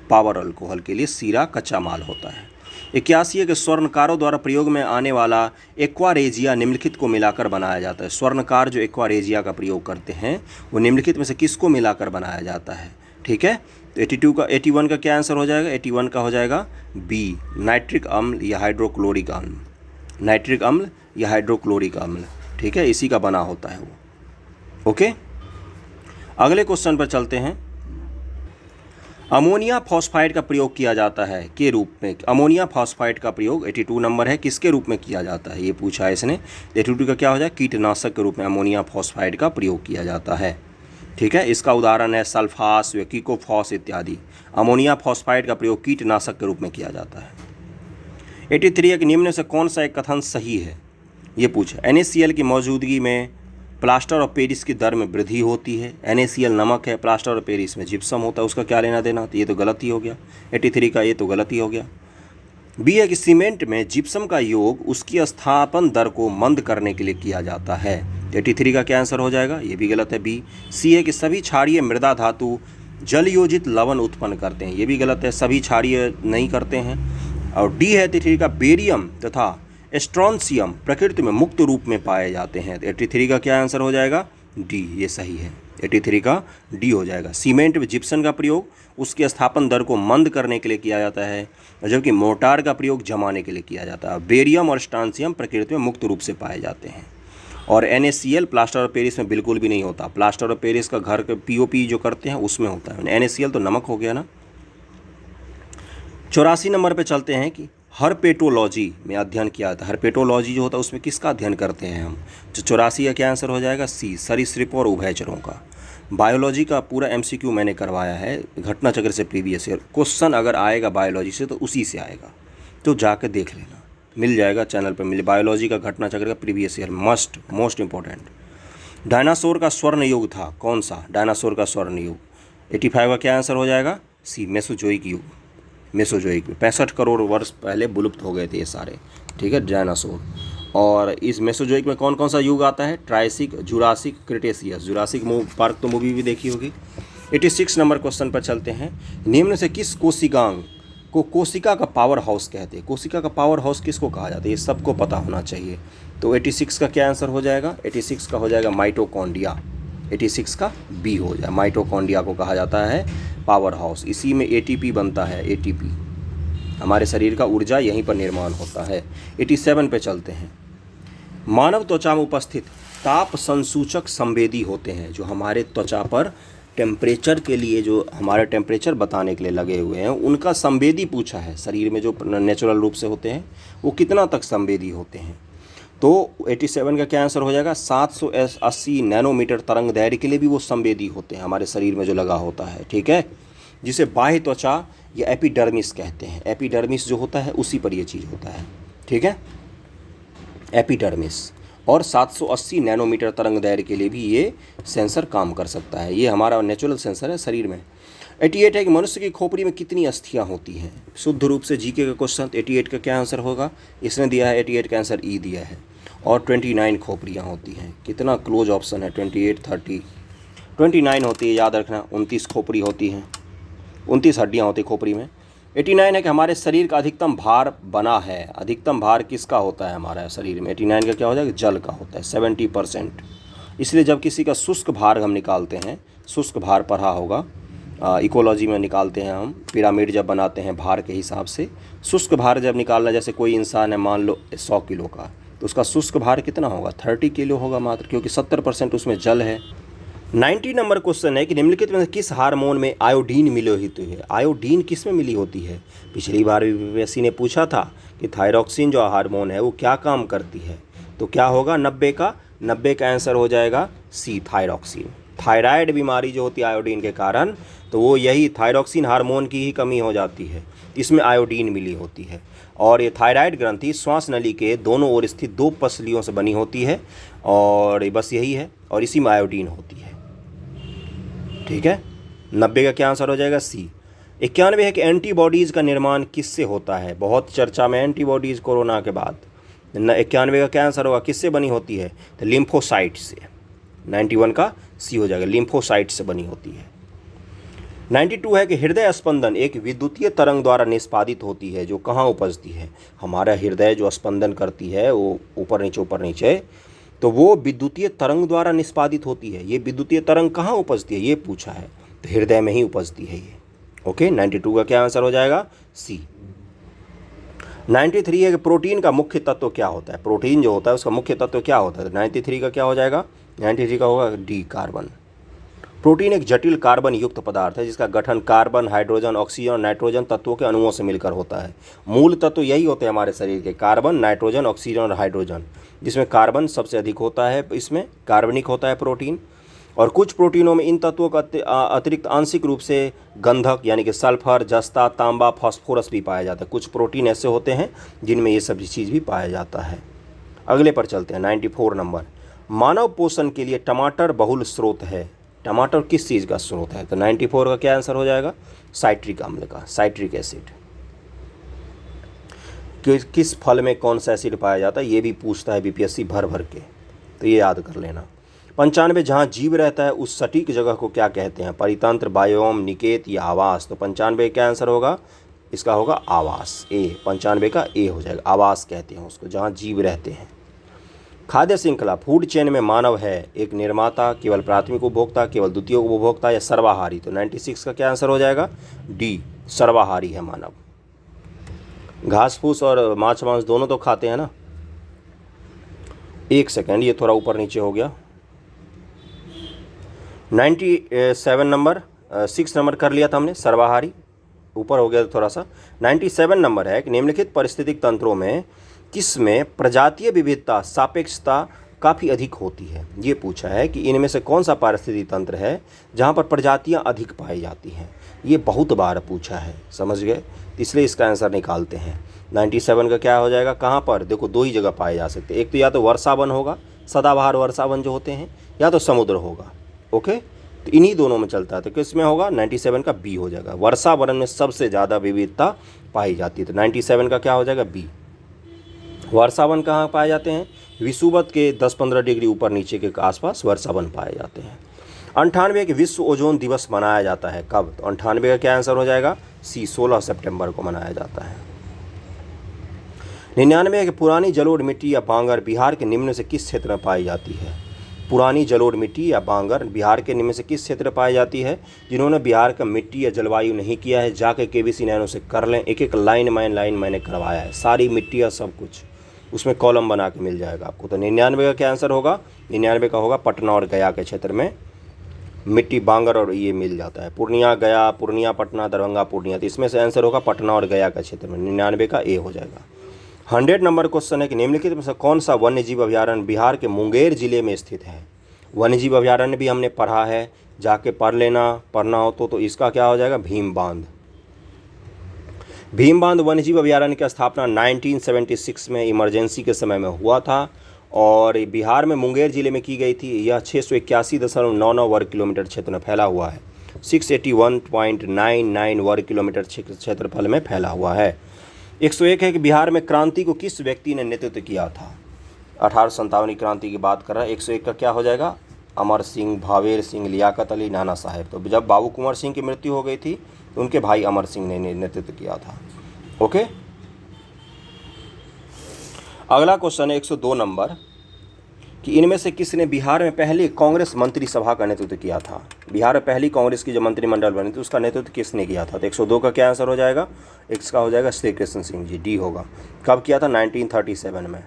पावर अल्कोहल के लिए सीरा कच्चा माल होता है। 81 है कि स्वर्णकारों द्वारा प्रयोग में आने वाला एक्वारेजिया निम्नलिखित को मिलाकर बनाया जाता है। स्वर्णकार जो एक्वारेजिया का प्रयोग करते हैं वो निम्नलिखित में से किसको मिलाकर बनाया जाता है, ठीक है। तो 81 का क्या आंसर हो जाएगा, 81 का हो जाएगा बी, नाइट्रिक अम्ल या हाइड्रोक्लोरिक अम्ल, नाइट्रिक अम्ल या हाइड्रोक्लोरिक अम्ल, ठीक है, इसी का बना होता है वो। ओके, अगले क्वेश्चन पर चलते हैं। अमोनिया फॉस्फाइड का प्रयोग किया जाता है के रूप में, अमोनिया फॉस्फाइड का प्रयोग 82 नंबर है किसके रूप में किया जाता है, ये पूछा है इसने। 82 का क्या हो जाए, कीटनाशक के रूप में अमोनिया फॉस्फाइड का प्रयोग किया जाता है, ठीक है। इसका उदाहरण है सल्फास व कीकोफॉस इत्यादि। अमोनिया फॉस्फाइड का प्रयोग कीटनाशक के रूप में किया जाता है। 83 है कि निम्न से कौन सा एक कथन सही है, ये पूछा। NaCl की मौजूदगी में प्लास्टर ऑफ पेरिस की दर में वृद्धि होती है। NaCl नमक है, प्लास्टर ऑफ पेरिस में जिप्सम होता है, उसका क्या लेना देना, तो ये तो गलत ही हो गया। 83 का ये तो गलत ही हो गया। बी है कि सीमेंट में जिप्सम का योग उसकी स्थापन दर को मंद करने के लिए किया जाता है। 83 का क्या आंसर हो जाएगा, ये भी गलत है बी। सी है कि सभी क्षारीय मृदा धातु जल योजित लवण उत्पन्न करते हैं, ये भी गलत है, सभी क्षारीय नहीं करते हैं। और डी है 83 का बेरियम तथा स्ट्रॉन्सियम प्रकृति में मुक्त रूप में पाए जाते हैं। तो 83 का क्या आंसर हो जाएगा, डी, ये सही है। 83 का डी हो जाएगा। सीमेंट में जिप्सम का प्रयोग उसके स्थापन दर को मंद करने के लिए किया जाता है, जबकि मोर्टार का प्रयोग जमाने के लिए किया जाता है। बेरियम और स्ट्रॉन्सियम प्रकृति में मुक्त रूप से पाए जाते हैं। और NaCl प्लास्टर ऑफ पेरिस में बिल्कुल भी नहीं होता। प्लास्टर ऑफ पेरिस का घर के POP जो करते हैं उसमें होता है। NaCl तो नमक हो गया ना। 84 नंबर पे चलते हैं कि हर्पेटोलॉजी में अध्ययन किया जाता है। हर्पेटोलॉजी जो होता है उसमें किसका अध्ययन करते हैं हम, जो 84 का क्या आंसर हो जाएगा, सी, सरीसृपों और उभयचरों का। बायोलॉजी का पूरा MCQ मैंने करवाया है घटना चक्र से, प्रीवियस ईयर क्वेश्चन अगर आएगा बायोलॉजी से तो उसी से आएगा, तो जाकर देख लेना, मिल जाएगा चैनल पर, मिले बायोलॉजी का घटना चक्र का previous year, most important. Dinosaur का स्वर्ण युग था, कौन सा, डायनासोर का स्वर्ण युग। 85 का क्या आंसर हो जाएगा, सी, मेसोजोइक युग। मेसोजोइक में 65 करोड़ वर्ष पहले विलुप्त हो गए थे ये सारे, ठीक है, डायनासोर। और इस मेसोजोइक में कौन कौन सा युग आता है, Triassic, Jurassic, Cretaceous. Jurassic park तो मूवी भी देखी होगी। 86 नंबर क्वेश्चन पर चलते हैं। निम्न से किस कोशिकांग को कोशिका का पावर हाउस कहते हैं। कोशिका का पावर हाउस किसको कहा जाता है, ये सबको पता होना चाहिए। तो 86 का क्या आंसर हो जाएगा, 86 का हो जाएगा माइटोकॉन्ड्रिया। 86 का बी हो जाए, माइटोकॉन्ड्रिया को कहा जाता है पावर हाउस, इसी में एटीपी बनता है। एटीपी हमारे शरीर का ऊर्जा यहीं पर निर्माण होता है। 87 पे चलते हैं। मानव त्वचा में उपस्थित ताप संसूचक संवेदी होते हैं, जो हमारे त्वचा पर टेम्परेचर के लिए, जो हमारे टेम्परेचर बताने के लिए लगे हुए हैं, उनका संवेदी पूछा है। शरीर में जो नेचुरल रूप से होते हैं वो कितना तक संवेदी होते हैं। तो 87 का क्या आंसर हो जाएगा? 780 नैनोमीटर तरंग दैर्घ्य के लिए भी वो संवेदी होते हैं हमारे शरीर में जो लगा होता है, ठीक है, जिसे बाह्य त्वचा या एपिडर्मिस कहते हैं। एपिडर्मिस जो होता है उसी पर ये चीज़ होता है, ठीक है, एपिडर्मिस। और 780 नैनोमीटर तरंग दैर्घ्य के लिए भी ये सेंसर काम कर सकता है। ये हमारा नेचुरल सेंसर है शरीर में। 88 है कि मनुष्य की खोपड़ी में कितनी अस्थियां होती हैं? शुद्ध रूप से जीके का क्वेश्चन। 88 का क्या आंसर होगा? इसने दिया है 88 का आंसर ई दिया है। और 29 खोपड़ियाँ होती हैं। कितना क्लोज ऑप्शन है? 28, 30, 29 होती है, याद रखना। 29 खोपड़ी होती हैं, 29 हड्डियाँ होती खोपड़ी में। 89 है कि हमारे शरीर का अधिकतम भार बना है। अधिकतम भार किसका होता है हमारा शरीर में? 89 का क्या हो जाएगा? जल का होता है, 70%। इसलिए जब किसी का शुष्क भार हम निकालते हैं, शुष्क भार पढ़ा होगा, इकोलॉजी में निकालते हैं हम, पिरामिड जब बनाते हैं भार के हिसाब से। शुष्क भार जब निकालना, जैसे कोई इंसान है मान लो 100 किलो का, तो उसका शुष्क भार कितना होगा? 30 किलो होगा मात्र, क्योंकि 70% उसमें जल है। 90 नंबर क्वेश्चन है कि निम्नलिखित में से किस हार्मोन में आयोडीन मिली होती है? आयोडीन किस में मिली होती है? पिछली बार बीपीएससी ने पूछा था कि थायरॉक्सिन जो हार्मोन है वो क्या काम करती है, तो क्या होगा? 90 का आंसर हो जाएगा सी, थायरॉक्सिन। थायराइड बीमारी जो होती है आयोडीन के कारण, तो वो यही थायरॉक्सिन हार्मोन की ही कमी हो जाती है, इसमें आयोडीन मिली होती है। और ये थायराइड ग्रंथि श्वास नली के दोनों ओर स्थित 2 पसलियों से बनी होती है, और बस यही है, और इसी में आयोडीन होती है, ठीक है। 90 का क्या आंसर हो जाएगा? सी। 91 है कि एंटीबॉडीज़ का निर्माण किससे होता है? बहुत चर्चा में एंटीबॉडीज़ कोरोना के बाद। 91 का क्या आंसर होगा? किससे बनी होती है? तो लिम्फोसाइट से। 91 का सी हो जाएगा, लिम्फोसाइट से बनी होती है। 92 है कि हृदय स्पंदन एक विद्युतीय तरंग द्वारा निष्पादित होती है, जो कहाँ उपजती है? हमारा हृदय जो स्पंदन करती है वो ऊपर नीचे, तो वो विद्युतीय तरंग द्वारा निष्पादित होती है। ये विद्युतीय तरंग कहाँ उपजती है ये पूछा है, तो हृदय में ही उपजती है ये। ओके, 92 का क्या आंसर हो जाएगा? सी। 93 है कि प्रोटीन का मुख्य तत्व क्या होता है? प्रोटीन जो होता है उसका मुख्य तत्व क्या होता है? 93 का क्या हो जाएगा? 93 का होगा डी, कार्बन। प्रोटीन एक जटिल कार्बन युक्त पदार्थ है जिसका गठन कार्बन, हाइड्रोजन, ऑक्सीजन और नाइट्रोजन तत्वों के अणुओं से मिलकर होता है। मूल तत्व यही होते हैं हमारे शरीर के, कार्बन, नाइट्रोजन, ऑक्सीजन और हाइड्रोजन, जिसमें कार्बन सबसे अधिक होता है, इसमें कार्बनिक होता है प्रोटीन। और कुछ प्रोटीनों में इन तत्वों का अतिरिक्त आंशिक रूप से गंधक यानी कि सल्फर, जस्ता, तांबा, फास्फोरस भी पाया जाता है। कुछ प्रोटीन ऐसे होते हैं जिनमें ये सभी चीज़ भी पाया जाता है। अगले पर चलते हैं, 94 नंबर। मानव पोषण के लिए टमाटर बहुल स्रोत है। टमाटर किस चीज़ का स्रोत है? तो 94 का क्या आंसर हो जाएगा? साइट्रिक अम्ल का, साइट्रिक एसिड। किस फल में कौन सा एसिड पाया जाता है ये भी पूछता है बीपीएससी भर भर के, तो ये याद कर लेना। 95 जहाँ जीव रहता है उस सटीक जगह को क्या कहते हैं? परितंत्र, बायोम, निकेत या आवास? तो 95 क्या आंसर होगा? इसका होगा आवास, ए। 95 का ए हो जाएगा, आवास कहते हैं उसको, जहाँ जीव रहते हैं। खाद्य श्रृंखला, फूड चेन में मानव है एक निर्माता, केवल प्राथमिक उपभोक्ता, केवल द्वितीय उपभोक्ता या सर्वाहारी? तो 96 का क्या आंसर हो जाएगा? डी, सर्वाहारी है मानव। घास फूस और मांस दोनों तो खाते हैं ना। एक सेकेंड, ये थोड़ा ऊपर नीचे हो गया। 97 नंबर, 6 नंबर कर लिया था हमने, सर्वाहारी ऊपर हो गया थोड़ा सा। 97 नंबर है कि निम्नलिखित पारिस्थितिक तंत्रों में किसमें प्रजातीय विविधता, सापेक्षता काफ़ी अधिक होती है? ये पूछा है कि इनमें से कौन सा पारिस्थितिक तंत्र है जहाँ पर प्रजातियाँ अधिक पाई जाती हैं। ये बहुत बार पूछा है, समझ गए, इसलिए इसका आंसर निकालते हैं। 97 का क्या हो जाएगा? कहाँ पर? देखो, 2 ही जगह पाए जा सकते हैं। एक तो या तो वर्षावन होगा, सदाबहार वर्षावन जो होते हैं, या तो समुद्र होगा। ओके, तो इन्हीं दोनों में चलता है, तो किस में होगा? 97 का बी हो जाएगा। वर्षावन में सबसे ज़्यादा विविधता पाई जाती है, तो 97 का क्या हो जाएगा? बी। वर्षावन कहाँ पाए जाते हैं? विषुवत के 10-15 डिग्री ऊपर नीचे के आसपास वर्षावन पाए जाते हैं। 98 के विश्व ओजोन दिवस मनाया जाता है कब? तो 98 का क्या आंसर हो जाएगा? सी, 16 सितंबर को मनाया जाता है। 99 के पुरानी जलोढ़ मिट्टी या बांगर बिहार के निम्न से किस क्षेत्र में पाई जाती है? पुरानी जलोढ़ मिट्टी या बांगर बिहार के निम्न से किस क्षेत्र में पाई जाती है? जिन्होंने बिहार का मिट्टी या जलवायु नहीं किया है जाके केबीसी नैनो से कर लें, एक एक लाइन मैंने करवाया है, सारी मिट्टी या सब कुछ उसमें कॉलम बना के मिल जाएगा आपको। तो 99 का क्या आंसर होगा? 99 का होगा पटना और गया के क्षेत्र में मिट्टी बांगर और ये मिल जाता है। पूर्णिया गया, पूर्णिया पटना, दरभंगा पूर्णिया, तो इसमें से आंसर होगा पटना और गया का क्षेत्र में। 99 का ए हो जाएगा। 100 नंबर क्वेश्चन है कि निम्नलिखित में से कौन सा वन्य जीव अभयारण्य बिहार के मुंगेर जिले में स्थित है? वन्य जीव अभयारण्य भी हमने पढ़ा है, जाके पढ़ लेना, पढ़ना हो तो इसका क्या हो जाएगा? भीम बांध। भीम बांध वन्य जीव अभयारण्य की स्थापना 1976 में इमरजेंसी के समय में हुआ था और बिहार में मुंगेर जिले में की गई थी। यह 681.99 वर्ग किलोमीटर क्षेत्र में फैला हुआ है। 681.99 वर्ग किलोमीटर क्षेत्रफल में फैला हुआ है। 101 है कि बिहार में क्रांति को किस व्यक्ति ने नेतृत्व किया था? 1857 की क्रांति की बात कर रहा है। 101 का क्या हो जाएगा? अमर सिंह, भावेर सिंह, लियाकत अली, नाना साहेब। तो जब बाबू कुंवर सिंह की मृत्यु हो गई थी तो उनके भाई अमर सिंह ने नेतृत्व किया था। ओके, अगला क्वेश्चन है 102 नंबर कि इनमें से किसने बिहार में पहली कांग्रेस मंत्रिसभा का नेतृत्व किया था? बिहार में पहली कांग्रेस की जो मंत्रिमंडल बनी थी उसका नेतृत्व किसने किया था? तो 102 का क्या आंसर हो जाएगा? इसका हो जाएगा श्री कृष्ण सिंह जी, डी होगा। कब किया था? 1937 में।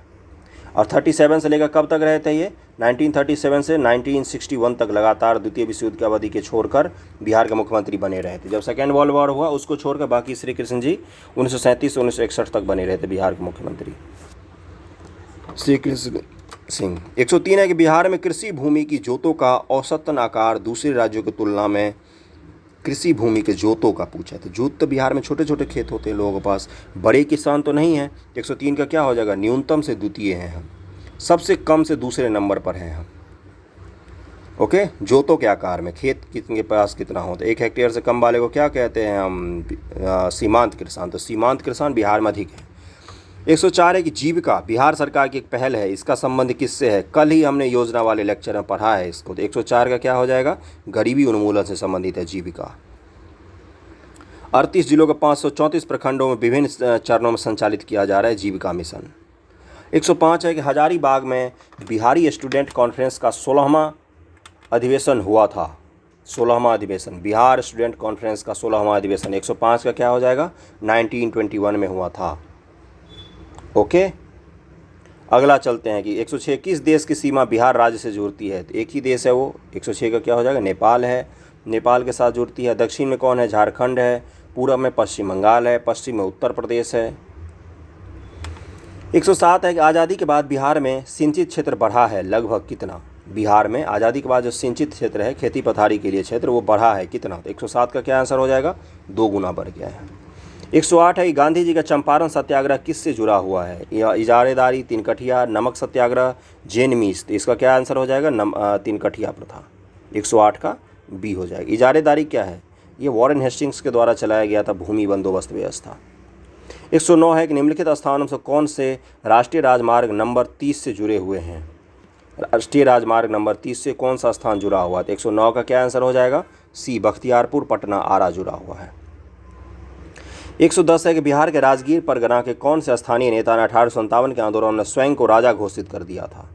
और 37 से लेकर कब तक रहे थे ये? 1937 से 1961 तक लगातार द्वितीय विश्व युद्ध की अवधि के छोड़कर बिहार के मुख्यमंत्री बने रहे थे। जब सेकेंड वर्ल्ड वॉर हुआ उसको छोड़कर बाकी श्री कृष्ण जी 1937 से 1961 तक बने रहे थे बिहार के मुख्यमंत्री श्री कृष्ण सिंह। 103 है कि बिहार में कृषि भूमि की जोतों का औसतन आकार दूसरे राज्यों की तुलना में, कृषि भूमि के जोतों का पूछा। तो जोत तो बिहार में छोटे छोटे खेत होते हैं लोगों के पास, बड़े किसान तो नहीं हैं। 103 का क्या हो जाएगा? न्यूनतम से द्वितीय हैं हम, सबसे कम से दूसरे नंबर पर हैं हम। ओके, जोतों के आकार में खेत कितने के पास कितना होता है? 1 हेक्टेयर से कम वाले को क्या कहते हैं हम? सीमांत किसान। तो सीमांत किसान बिहार में अधिक है। 104 है कि जीविका बिहार सरकार की एक पहल है, इसका संबंध किससे है? कल ही हमने योजना वाले लेक्चर में पढ़ा है इसको। तो 104 का क्या हो जाएगा? गरीबी उन्मूलन से संबंधित है जीविका। 38 जिलों के 534 प्रखंडों में विभिन्न चरणों में संचालित किया जा रहा है जीविका मिशन। 105 है कि हजारीबाग में बिहारी स्टूडेंट कॉन्फ्रेंस का 16वां अधिवेशन हुआ था। 16वां अधिवेशन, बिहार स्टूडेंट कॉन्फ्रेंस का 16वां अधिवेशन 105 का क्या हो जाएगा? 1921 में हुआ था। ओके, अगला चलते हैं कि 106 किस देश की सीमा बिहार राज्य से जुड़ती है? तो एक ही देश है वो। 106 का क्या हो जाएगा? नेपाल है, नेपाल के साथ जुड़ती है। दक्षिण में कौन है? झारखंड है। पूर्व में पश्चिम बंगाल है। पश्चिम में उत्तर प्रदेश है। 107 है कि आज़ादी के बाद बिहार में सिंचित क्षेत्र बढ़ा है लगभग कितना? बिहार में आज़ादी के बाद जो सिंचित क्षेत्र है खेती पथारी के लिए क्षेत्र वो बढ़ा है कितना? तो 107 का क्या आंसर हो जाएगा? 2 गुना बढ़ गया है। 108 है कि गांधी जी का चंपारण सत्याग्रह किससे जुड़ा हुआ है? इजारेदारी, तिनकठिया, नमक सत्याग्रह, जेनमीस। तो इसका क्या आंसर हो जाएगा? तिनकठिया प्रथा। 108 का बी हो जाएगा। इजारेदारी क्या है? ये वॉरेन हेस्टिंग्स के द्वारा चलाया गया था भूमि बंदोबस्त व्यवस्था। 109 है कि निम्नलिखित स्थानों से कौन से राष्ट्रीय राजमार्ग नंबर 30 से जुड़े हुए हैं? राष्ट्रीय राजमार्ग नंबर 30 से कौन सा स्थान जुड़ा हुआ है? तो 109 का क्या आंसर हो जाएगा? सी, बख्तियारपुर, पटना, आरा जुड़ा हुआ है। 110 है कि बिहार के राजगीर परगना के कौन से स्थानीय नेता ने 1857 के आंदोलन में स्वयं को राजा घोषित कर दिया था?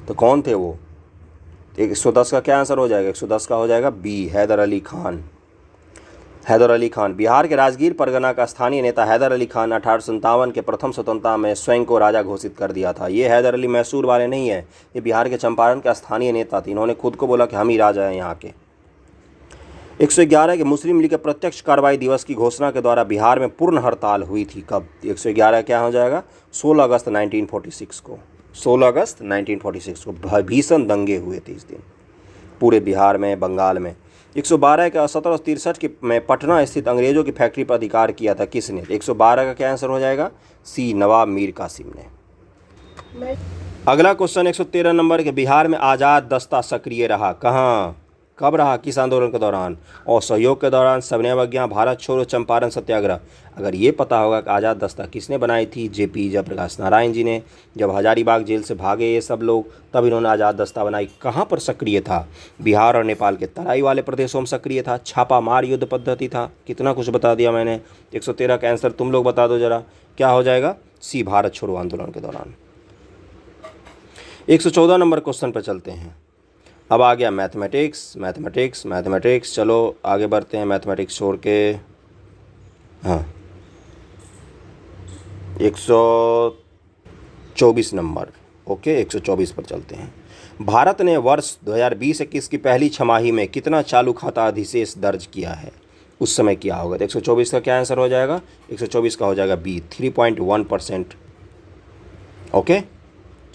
तो कौन थे वो? 110 का क्या आंसर हो जाएगा? 110 का हो जाएगा बी, हैदर अली खान। हैदर अली खान, बिहार के राजगीर परगना का स्थानीय नेता हैदर अली खान 1857 के प्रथम स्वतंत्रता में स्वयं को राजा घोषित कर दिया था। ये हैदर अली मैसूर वाले नहीं है, ये बिहार के चंपारण के स्थानीय नेता थे। इन्होंने खुद को बोला कि हम ही राजा हैं यहाँ के। 111 के मुस्लिम लीग के प्रत्यक्ष कार्रवाई दिवस की घोषणा के द्वारा बिहार में पूर्ण हड़ताल हुई थी कब? 111 क्या हो जाएगा? 16 अगस्त 1946 को। 16 अगस्त 1946 को भीषण दंगे हुए थे इस दिन पूरे बिहार में, बंगाल में। 112 का 1763 में पटना स्थित अंग्रेजों की फैक्ट्री पर अधिकार किया था किसने? 112 का क्या आंसर हो जाएगा? सी, नवाब मीर कासिम ने। अगला क्वेश्चन 113 नंबर के बिहार में आज़ाद दस्ता सक्रिय रहा कहाँ, कब रहा, किस आंदोलन के दौरान? असहयोग के दौरान, सविनय अवज्ञा, भारत छोड़ो, चंपारण सत्याग्रह। अगर ये पता होगा कि आज़ाद दस्ता किसने बनाई थी? जेपी जयप्रकाश नारायण जी ने। जब हजारीबाग जेल से भागे ये सब लोग तब इन्होंने आज़ाद दस्ता बनाई। कहाँ पर सक्रिय था? बिहार और नेपाल के तराई वाले प्रदेशों में सक्रिय था। छापामार युद्ध पद्धति था। कितना कुछ बता दिया मैंने। 113 का आंसर तुम लोग बता दो जरा, क्या हो जाएगा? सी, भारत छोड़ो आंदोलन के दौरान। 114 नंबर क्वेश्चन पर चलते हैं। अब आ गया मैथमेटिक्स। मैथमेटिक्स मैथमेटिक्स चलो आगे बढ़ते हैं मैथमेटिक्स छोड़ के। हाँ 124 नंबर, ओके 124 पर चलते हैं। भारत ने वर्ष 2020-21 की पहली छमाही में कितना चालू खाता अधिशेष दर्ज किया है? उस समय क्या होगा? तो 124 का क्या आंसर हो जाएगा? 124 का हो जाएगा बी, 3.1%। ओके,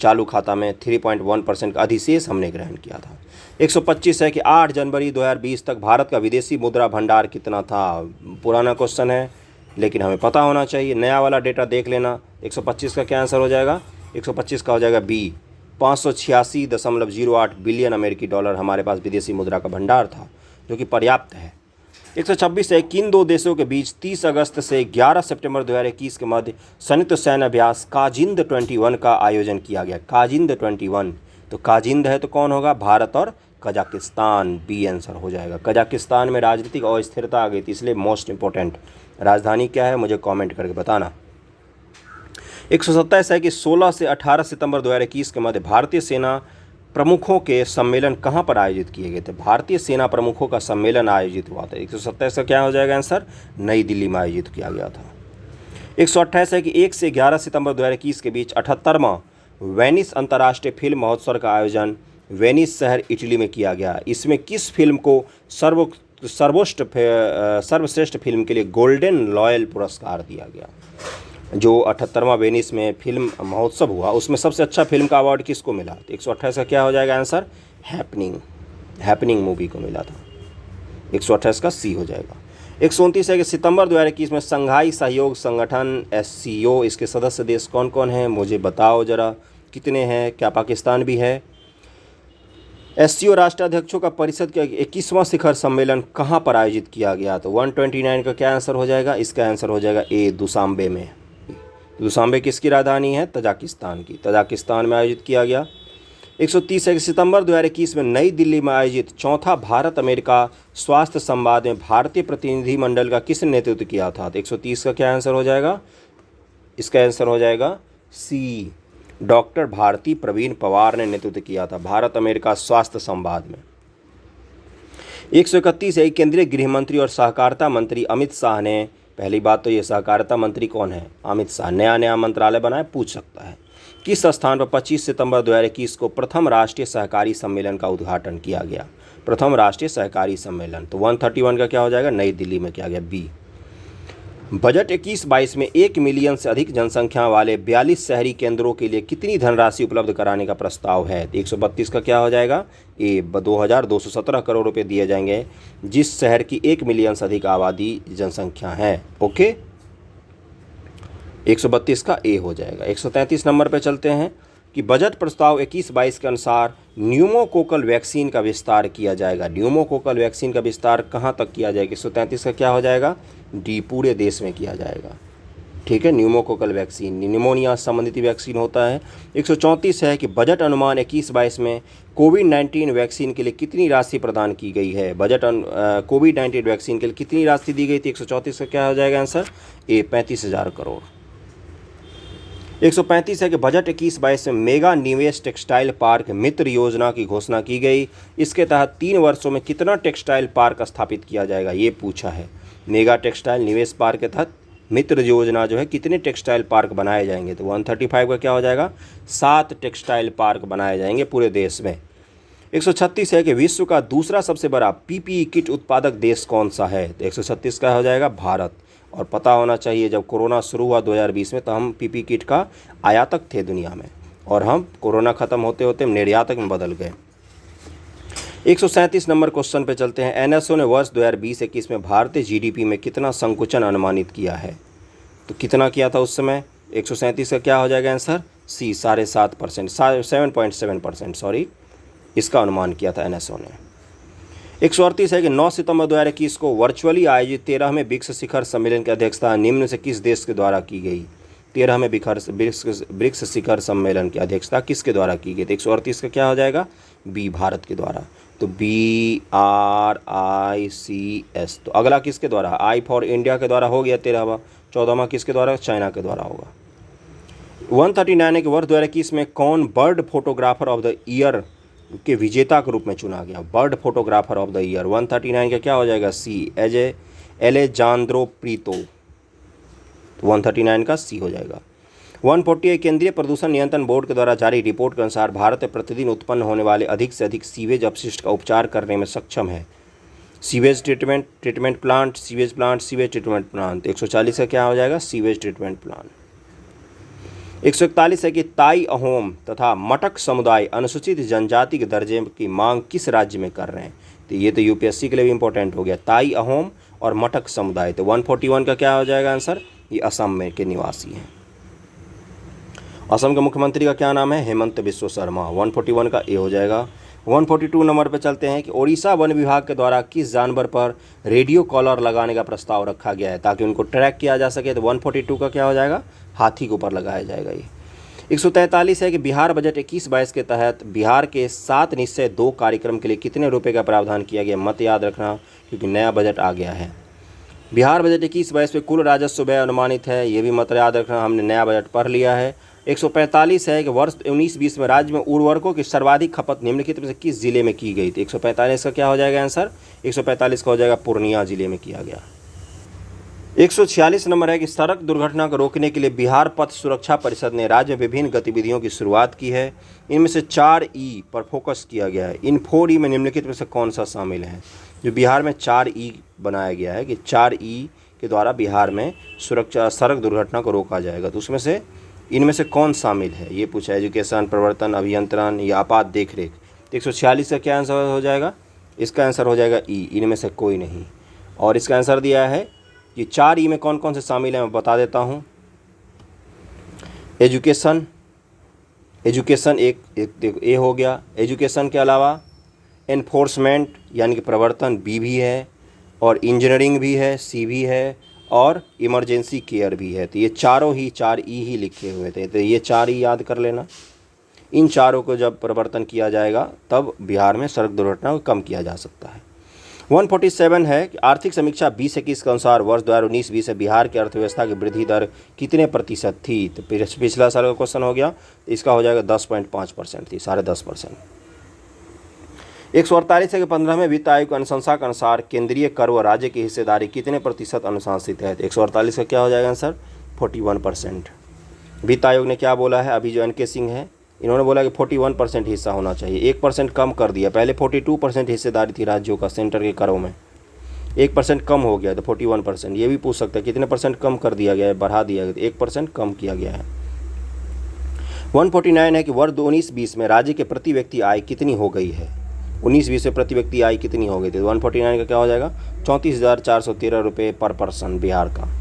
चालू खाता में 3.1% का अधिशेष हमने ग्रहण किया था। 125 है कि 8 जनवरी 2020 तक भारत का विदेशी मुद्रा भंडार कितना था? पुराना क्वेश्चन है लेकिन हमें पता होना चाहिए, नया वाला डेटा देख लेना। 125 का क्या आंसर हो जाएगा? 125 का हो जाएगा बी, 586.08 बिलियन अमेरिकी डॉलर हमारे पास विदेशी मुद्रा का भंडार था, जो कि पर्याप्त है। 126 है किन दो देशों के बीच 30 अगस्त से 11 सितंबर 2021 के मध्य संयुक्त सैन्य अभ्यास काजिंद 21 का आयोजन किया गया? काजिंद 21, तो काजिंद है तो कौन होगा? भारत और कजाकिस्तान, बी आंसर हो जाएगा। कजाकिस्तान में राजनीतिक अस्थिरता आ गई थी, इसलिए मोस्ट इंपॉर्टेंट। राजधानी क्या है मुझे कमेंट करके बताना। 127 है कि 16 से 18 सितंबर 2021 के मध्य भारतीय सेना प्रमुखों के सम्मेलन कहाँ पर आयोजित किए गए थे? भारतीय सेना प्रमुखों का सम्मेलन आयोजित हुआ था। 127 का क्या हो जाएगा आंसर? नई दिल्ली में आयोजित किया गया था। 128 है कि 1 से 11 सितंबर 2021 के बीच 78वां वेनिस अंतर्राष्ट्रीय फिल्म महोत्सव का आयोजन वेनिस शहर इटली में किया गया। इसमें किस फिल्म को सर्वश्रेष्ठ फिल्म के लिए गोल्डन लॉयल पुरस्कार दिया गया? जो 78वां वेनिस में फिल्म महोत्सव हुआ उसमें सबसे अच्छा फिल्म का अवार्ड किसको मिला? तो 128 का क्या हो जाएगा आंसर? हैपनिंग मूवी को मिला था। 128 का सी हो जाएगा। 129 है कि सितंबर 2021 में संघाई सहयोग संगठन SCO इसके सदस्य देश कौन कौन हैं? मुझे बताओ ज़रा, कितने हैं? क्या पाकिस्तान भी है? SCO राष्ट्राध्यक्षों का परिषद का 21वां शिखर सम्मेलन कहाँ पर आयोजित किया गया? तो 129 का क्या आंसर हो जाएगा? इसका आंसर हो जाएगा ए, दुशांबे में। दुशांबे किसकी राजधानी है? तजाकिस्तान की। तजाकिस्तान में आयोजित किया गया। 130 है कि सितंबर 2021 में नई दिल्ली में आयोजित चौथा भारत अमेरिका स्वास्थ्य संवाद में भारतीय प्रतिनिधिमंडल का किसने नेतृत्व किया था? तो 130 का क्या आंसर हो जाएगा? इसका आंसर हो जाएगा सी, डॉक्टर भारती प्रवीण पवार ने नेतृत्व किया था भारत अमेरिका स्वास्थ्य संवाद में। 131 है केंद्रीय गृह मंत्री और सहकारिता मंत्री अमित शाह ने, पहली बात तो ये सहकारिता मंत्री कौन है? अमित शाह, नया मंत्रालय बनाए, पूछ सकता है। किस स्थान पर 25 सितंबर 2021 को प्रथम राष्ट्रीय सहकारी सम्मेलन का उद्घाटन किया गया? प्रथम राष्ट्रीय सहकारी सम्मेलन, तो 131 का क्या हो जाएगा? नई दिल्ली में किया गया, बी। बजट 21-22 में 1 मिलियन से अधिक जनसंख्या वाले 42 शहरी केंद्रों के लिए कितनी धनराशि उपलब्ध कराने का प्रस्ताव है? 132 का क्या हो जाएगा? ए, 2217 करोड़ रुपए दिए जाएंगे जिस शहर की 1 मिलियन से अधिक आबादी जनसंख्या है। ओके, 132 का ए हो जाएगा। 133 नंबर पर चलते हैं कि बजट प्रस्ताव 21-22 के अनुसार न्यूमोकोकल वैक्सीन का विस्तार किया जाएगा। न्यूमोकोकल वैक्सीन का विस्तार कहाँ तक किया जाएगा? 133 का क्या हो जाएगा? डी, पूरे देश में किया जाएगा। ठीक है, न्यूमोकोकल वैक्सीन निमोनिया संबंधित वैक्सीन होता है। 134 है कि बजट अनुमान 21-22 में कोविड-19 वैक्सीन के लिए कितनी राशि प्रदान की गई है? बजट कोविड-19 वैक्सीन के लिए कितनी राशि दी गई थी? 134 का क्या हो जाएगा आंसर? ए, 35,000 करोड़। 135 है कि बजट 21-22 में मेगा निवेश टेक्सटाइल पार्क मित्र योजना की घोषणा की गई। इसके तहत 3 वर्षों में कितना टेक्सटाइल पार्क स्थापित किया जाएगा? ये पूछा है। मेगा टेक्सटाइल निवेश पार्क के तहत मित्र योजना जो है कितने टेक्सटाइल पार्क बनाए जाएंगे? तो 135 का क्या हो जाएगा? 7 टेक्सटाइल पार्क बनाए जाएंगे पूरे देश में। 136 है कि विश्व का दूसरा सबसे बड़ा PPE किट उत्पादक देश कौन सा है? तो 136 का हो जाएगा भारत। और पता होना चाहिए जब कोरोना शुरू हुआ 2020 में तो हम PPE किट का आयातक थे दुनिया में, और हम कोरोना ख़त्म होते होते निर्यातक में बदल गए। 137 नंबर क्वेश्चन पे चलते हैं। NSO ने वर्ष 2020-21 में भारतीय GDP में कितना संकुचन अनुमानित किया है? तो कितना किया था उस समय? 137 का क्या हो जाएगा आंसर? सी, 7.5%, 7.7% सॉरी, इसका अनुमान किया था NSO ने। 138 है कि 9 सितंबर 2021 को वर्चुअली आयोजित 13वें ब्रिक्स शिखर सम्मेलन की अध्यक्षता निम्न से किस देश के द्वारा की गई? 13वें ब्रिक्स शिखर सम्मेलन की अध्यक्षता किसके द्वारा की गई? तो 138 का क्या हो जाएगा? बी, भारत के द्वारा। तो BRICS। तो अगला किसके द्वारा? आई फॉर इंडिया के द्वारा हो गया 13वां। 14वां किसके द्वारा? चाइना के द्वारा होगा। 139 है कि वर्ष 2021 में कौन bird photographer of the year के विजेता के रूप में चुना गया। Bird photographer of the year 139 का क्या हो जाएगा? सी, एलेजांद्रो प्रीतो। तो 139 का सी हो जाएगा। 148 केंद्रीय प्रदूषण नियंत्रण बोर्ड के द्वारा जारी रिपोर्ट के अनुसार भारत प्रतिदिन उत्पन्न होने वाले अधिक से अधिक सीवेज अपशिष्ट का उपचार करने में सक्षम है। Sewage treatment plant, sewage plant, sewage treatment plant. 140 का क्या हो जाएगा? Sewage treatment plant. 141 है कि ताई अहोम तथा मटक समुदाय अनुसूचित जनजाति के दर्जे की मांग किस राज्य में कर रहे हैं? तो ये तो यूपीएससी के लिए भी इंपॉर्टेंट हो गया, ताई अहोम और मटक समुदाय। तो 141 का क्या हो जाएगा आंसर? ये असम में के निवासी हैं। असम के मुख्यमंत्री का क्या नाम है? हेमंत बिस्व शर्मा। 141 का ए हो जाएगा। 142 नंबर पर चलते हैं कि ओडिशा वन विभाग के द्वारा किस जानवर पर रेडियो कॉलर लगाने का प्रस्ताव रखा गया है ताकि उनको ट्रैक किया जा सके? तो 142 का क्या हो जाएगा? हाथी के ऊपर लगाया जाएगा ये। 143 है कि बिहार बजट 21-22 के तहत बिहार के 7 निश्चय 2 कार्यक्रम के लिए कितने रुपए का प्रावधान किया गया? मत याद रखना क्योंकि नया बजट आ गया है। बिहार बजट 21-22 में कुल राजस्व व्यय अनुमानित है, ये भी मत याद रखना, हमने नया बजट पढ़ लिया है। 145 है कि वर्ष 19-20 में राज्य में उर्वरकों की सर्वाधिक खपत निम्नलिखित में से किस जिले में की गई थी? 145 का क्या हो जाएगा आंसर? 145 का हो जाएगा पूर्णिया जिले में किया गया। 146 नंबर है कि सड़क दुर्घटना को रोकने के लिए बिहार पथ सुरक्षा परिषद ने राज्य में विभिन्न गतिविधियों की शुरुआत की है। इनमें से 4E पर फोकस किया गया है। इन 4E में निम्नलिखित में से कौन सा शामिल है? जो बिहार में 4E बनाया गया है कि 4E के द्वारा बिहार में सुरक्षा सड़क दुर्घटना को रोका जाएगा, तो उसमें से इनमें से कौन शामिल है? ये पूछा। एजुकेशन, प्रवर्तन, अभियंत्रण या आपात देखरेख। 146 का क्या आंसर हो जाएगा? इसका आंसर हो जाएगा ई, इनमें से कोई नहीं। और इसका आंसर दिया है कि 4E में कौन कौन से शामिल हैं, मैं बता देता हूँ। एजुकेशन एक ए हो गया। एजुकेशन के अलावा एनफोर्समेंट यानी कि प्रवर्तन बी भी है, और इंजीनियरिंग भी है सी भी है, और इमरजेंसी केयर भी है। तो ये चारों ही 4E ही लिखे हुए थे, तो ये 4E याद कर लेना। इन चारों को जब परिवर्तन किया जाएगा तब बिहार में सड़क दुर्घटना को कम किया जा सकता है। 147 है कि आर्थिक समीक्षा 2021 के अनुसार वर्ष 2019-20 से बिहार की अर्थव्यवस्था की वृद्धि दर कितने प्रतिशत थी? तो पिछला साल का क्वेश्चन हो गया, इसका हो जाएगा 10.5% थी, 10.5%। 148 है कि 15वें वित्त आयोग की अनुशंसा के अनुसार केंद्रीय कर व राज्य की हिस्सेदारी कितने प्रतिशत अनुशंसित है? तो 148 का क्या हो जाएगा आंसर? 41%। वित्त आयोग ने क्या बोला है? अभी जो NK सिंह है इन्होंने बोला कि 41% हिस्सा होना चाहिए, 1% कम कर दिया। पहले 42% हिस्सेदारी थी राज्यों का सेंटर के करों में, 1% कम हो गया तो 41%। ये भी पूछ सकते हैं कितने परसेंट कम कर दिया गया है, बढ़ा दिया गया, तो 1% कम किया गया है। 149 है कि वर्ष 19-20 में राज्य के प्रति व्यक्ति आय कितनी हो गई है? 19-20 में प्रति व्यक्ति आय कितनी हो गई थी? 149 का क्या हो जाएगा? 34,413 रुपये पर पर्सन बिहार का।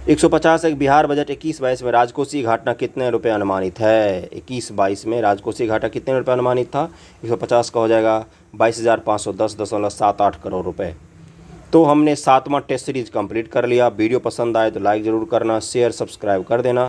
150 है कि बिहार बजट 21-22 में राजकोषीय घाटा कितने रुपए अनुमानित है? 21-22 में राजकोषीय घाटा कितने रुपए अनुमानित था? 150 का हो जाएगा 22,510.78 करोड़ रुपए। तो हमने 7वां टेस्ट सीरीज कंप्लीट कर लिया। वीडियो पसंद आए तो लाइक ज़रूर करना, शेयर सब्सक्राइब कर देना।